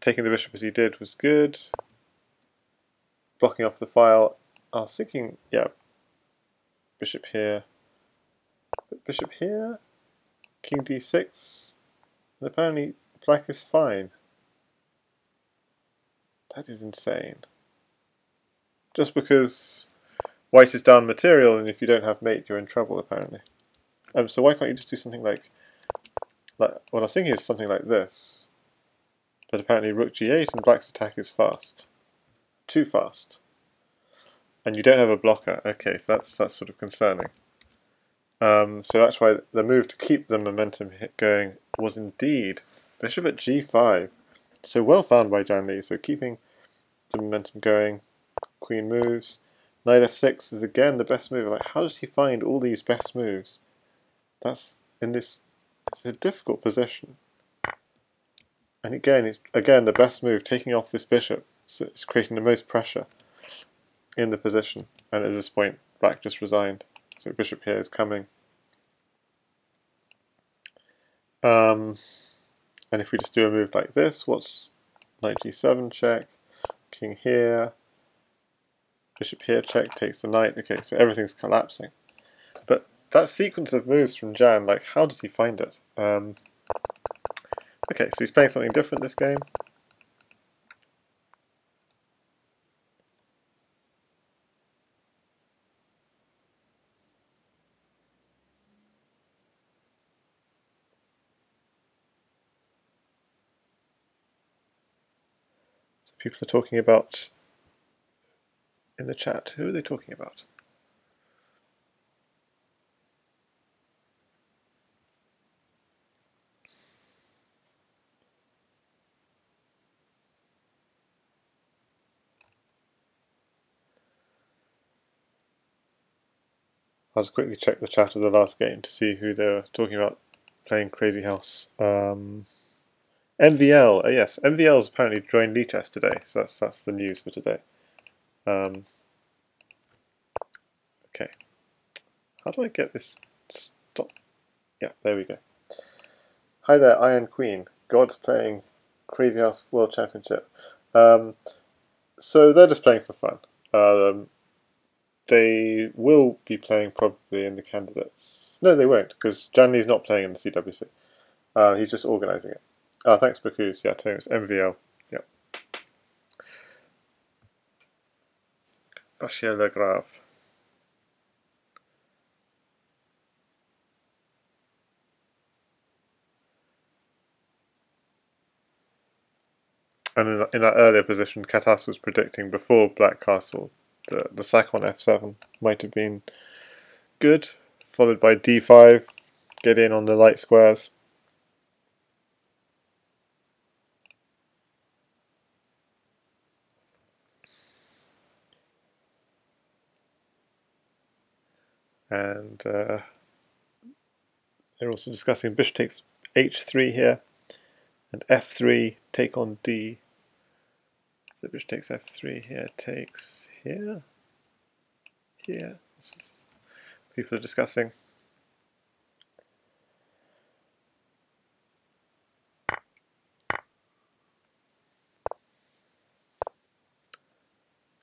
Taking the bishop as he did was good. Blocking off the file. I was thinking, yeah, bishop here, bishop here, king d6, and apparently black is fine. That is insane. Just because white is down material, and if you don't have mate, you're in trouble, apparently. So why can't you just do something like what I was thinking is something like this. But apparently rook g8 and black's attack is fast. Too fast. And you don't have a blocker. Okay, so that's sort of concerning. So that's why the move to keep the momentum going was indeed bishop at g5. So well found by JannLee. So keeping the momentum going. Queen moves. Knight f6 is again the best move. Like, how did he find all these best moves? That's in this. It's a difficult position. And again, the best move, taking off this bishop. So it's creating the most pressure in the position. And at this point, black just resigned. So bishop here is coming. And if we just do a move like this, what's knight g7 check, king here, bishop here check, takes the knight. Okay, so everything's collapsing. But that sequence of moves from Jan, like, how did he find it? Okay, so he's playing something different this game. So people are talking about, in the chat, who are they talking about? I'll just quickly check the chat of the last game to see who they were talking about playing Crazyhouse. MVL, yes, MVL's apparently joined Lee Test today, so that's the news for today. Okay, how do I get this? Stop. Yeah, there we go. Hi there, Iron Queen. God's playing Crazyhouse World Championship. So they're just playing for fun. They will be playing probably in the candidates. No, they won't, because JannLee's not playing in the CWC. He's just organising it. Thanks, Bacchus. Yeah, telling us MVL. Yeah. Bachir Le Grave. And in that earlier position, Katas was predicting before Black Castle, the sack on f7 might have been good, followed by d5, get in on the light squares. And they're also discussing bishop takes h3 here, and f3 take on d. So bishop takes f3 here, takes here, here. People are discussing.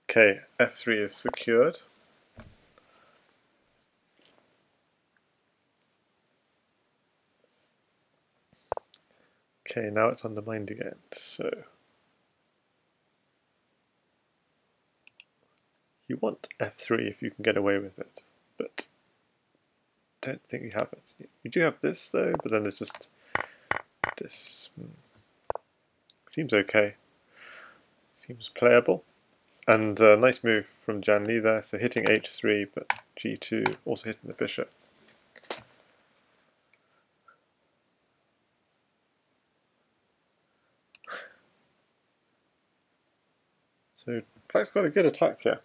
Okay, f3 is secured. Okay, now it's undermined again, so you want f3 if you can get away with it, but don't think you have it. You do have this though, but then there's just this. Seems okay. Seems playable. And nice move from JannLee there, so hitting h3, but g2 also hitting the bishop. So Black's got a good attack here.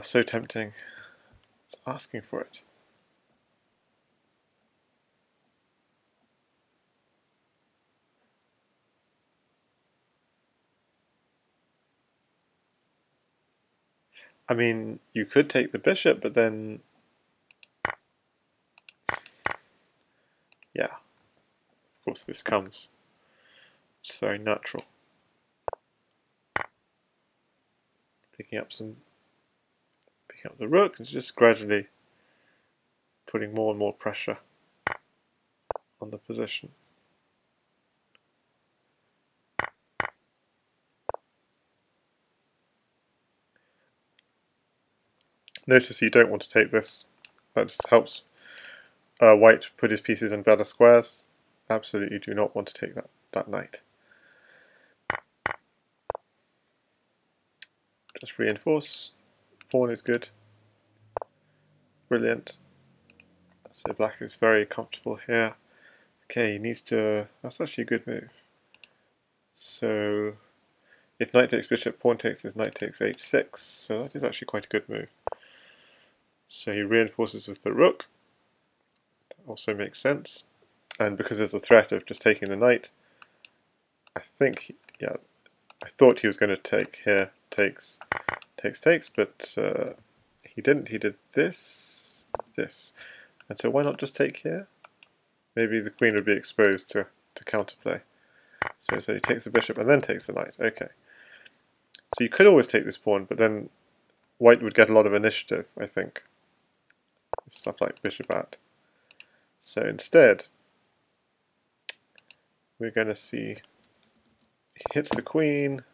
So tempting. It's asking for it. I mean, you could take the bishop, but then... yeah, of course this comes. It's very natural. Picking up the rook and just gradually putting more and more pressure on the position. Notice you don't want to take this. That just helps White put his pieces in better squares. Absolutely do not want to take that knight. Just reinforce. Pawn is good. Brilliant. So black is very comfortable here. Okay, he needs to... that's actually a good move. So if knight takes bishop, pawn takes is knight takes h6, so that is actually quite a good move. So he reinforces with the rook. That also makes sense. And because there's a threat of just taking the knight, I think, yeah, I thought he was going to take here, takes, but he didn't. He did this, this. And so why not just take here? Maybe the queen would be exposed to counterplay. So he takes the bishop and then takes the knight. Okay. So you could always take this pawn, but then white would get a lot of initiative, I think. Stuff like bishop at. So instead, we're going to see he hits the queen.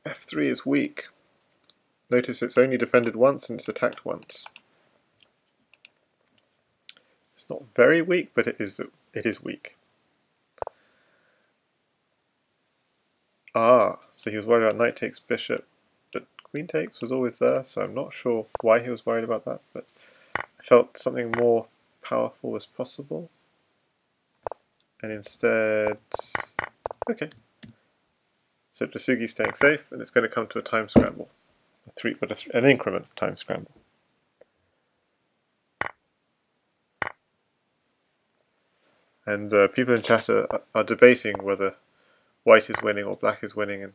f3 is weak. Notice it's only defended once and it's attacked once. It's not very weak, but it is weak. Ah, so he was worried about knight takes bishop, but queen takes was always there, so I'm not sure why he was worried about that, but I felt something more powerful was possible. And instead, okay. So Jasugi's staying safe, and it's going to come to a time scramble. An increment time scramble. And people in chat are debating whether white is winning or black is winning. And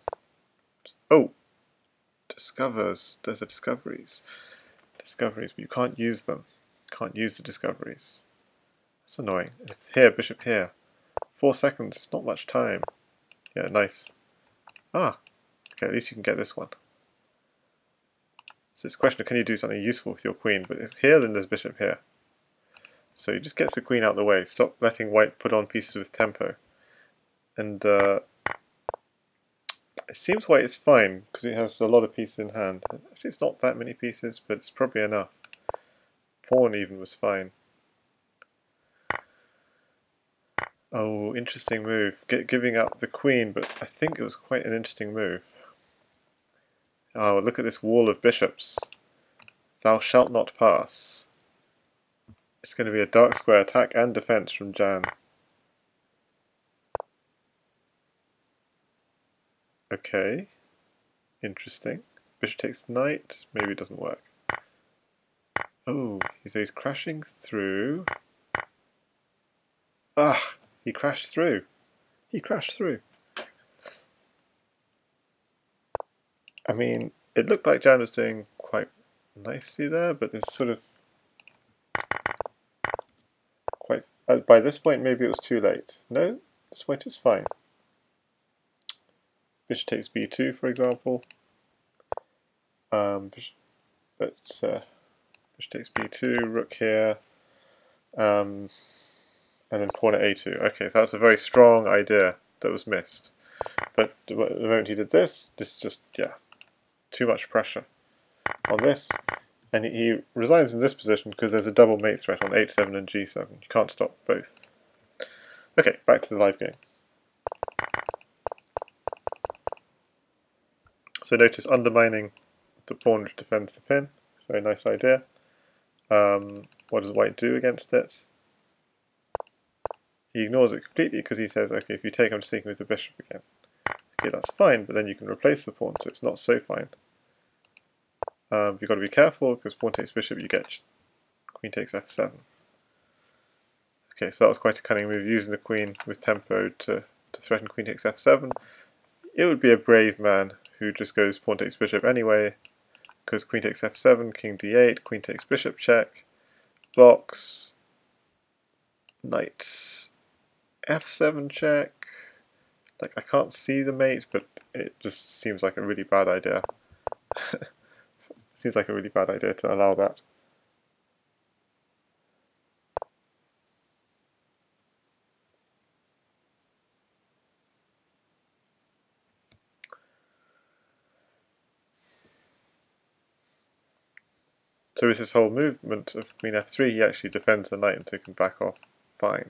oh, discovers. There's a discoveries, but you can't use them. Can't use the discoveries. That's annoying. It's here, bishop here. 4 seconds. It's not much time. Yeah, nice. Ah, okay. At least you can get this one. So it's a question of can you do something useful with your queen? But if here, then there's bishop here. So he just gets the queen out of the way. Stop letting white put on pieces with tempo. And it seems white is fine because it has a lot of pieces in hand. Actually, it's not that many pieces, but it's probably enough. Pawn even was fine. Oh, interesting move. Giving up the queen, but I think it was quite an interesting move. Oh, look at this wall of bishops. Thou shalt not pass. It's going to be a dark square attack and defense from Jan. Okay. Interesting. Bishop takes knight. Maybe it doesn't work. Oh, he's crashing through. Ah, he crashed through. He crashed through. I mean, it looked like Jan was doing quite nicely there, but it's sort of quite... by this point, maybe it was too late. No, this point is fine. Bishop takes b2, for example. Bishop takes b2, rook here, and then pawn at a2. Okay, so that's a very strong idea that was missed. But the moment he did this is just, yeah, too much pressure on this. And he resigns in this position because there's a double mate threat on h7 and g7. You can't stop both. Okay, back to the live game. So notice undermining the pawn which defends the pin. Very nice idea. What does white do against it? He ignores it completely because he says, okay, if you take, I'm just taking with the bishop again. Okay, that's fine, but then you can replace the pawn, so it's not so fine. You've got to be careful because pawn takes bishop, you get queen takes f7. Okay, so that was quite a cunning move, using the queen with tempo to threaten queen takes f7. It would be a brave man who just goes pawn takes bishop anyway, because queen takes f7, king d8, queen takes bishop check, blocks, knight f7 check. Like, I can't see the mate, but it just seems like a really bad idea. Seems like a really bad idea to allow that. So with this whole movement of queen f3, he actually defends the knight and can back off fine.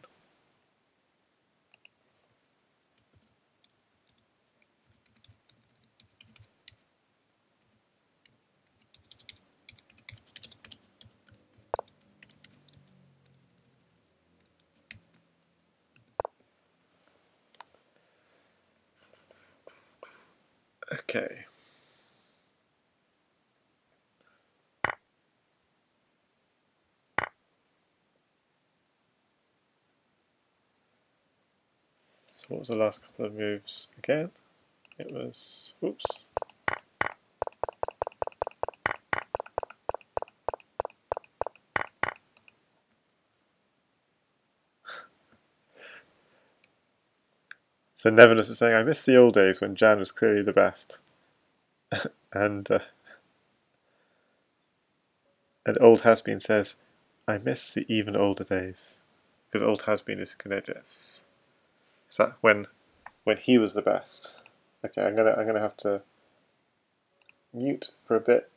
Okay. So what was the last couple of moves again? It was, oops. So Neverless is saying, I miss the old days when Jan was clearly the best. and Old Has-Been says, I miss the even older days. Because Old Has-Been is Canedius. Is that when he was the best? Okay, I'm gonna have to mute for a bit.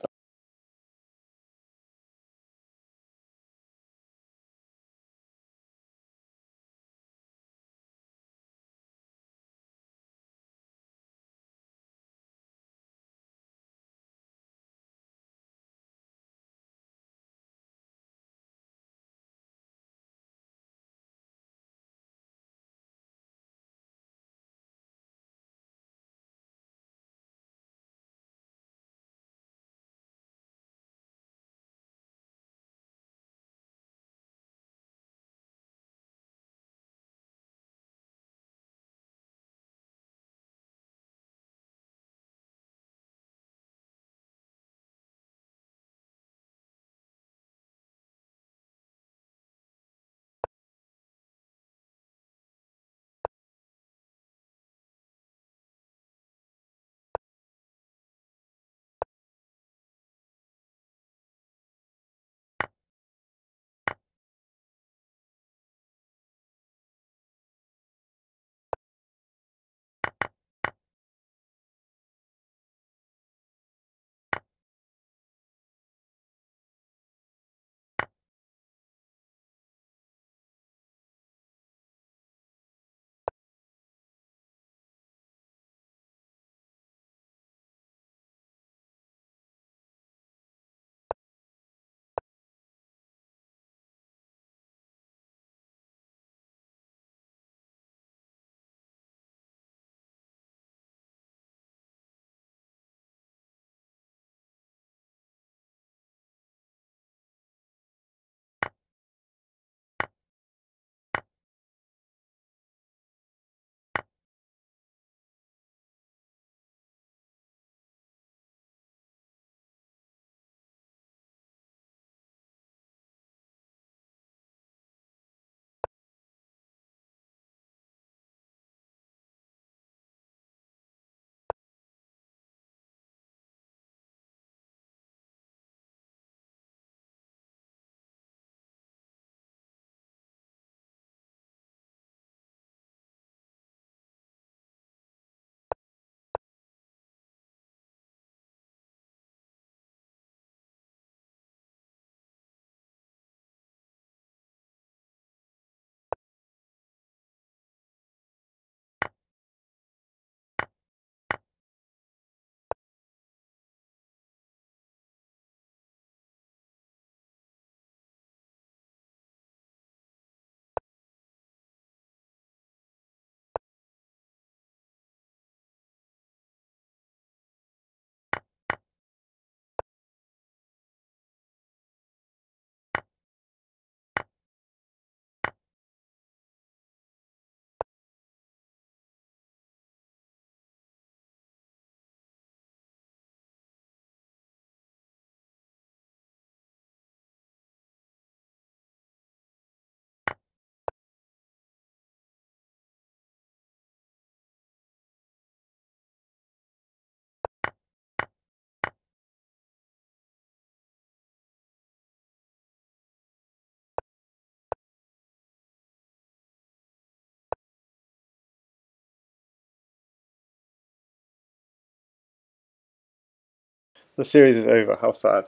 The series is over, how sad.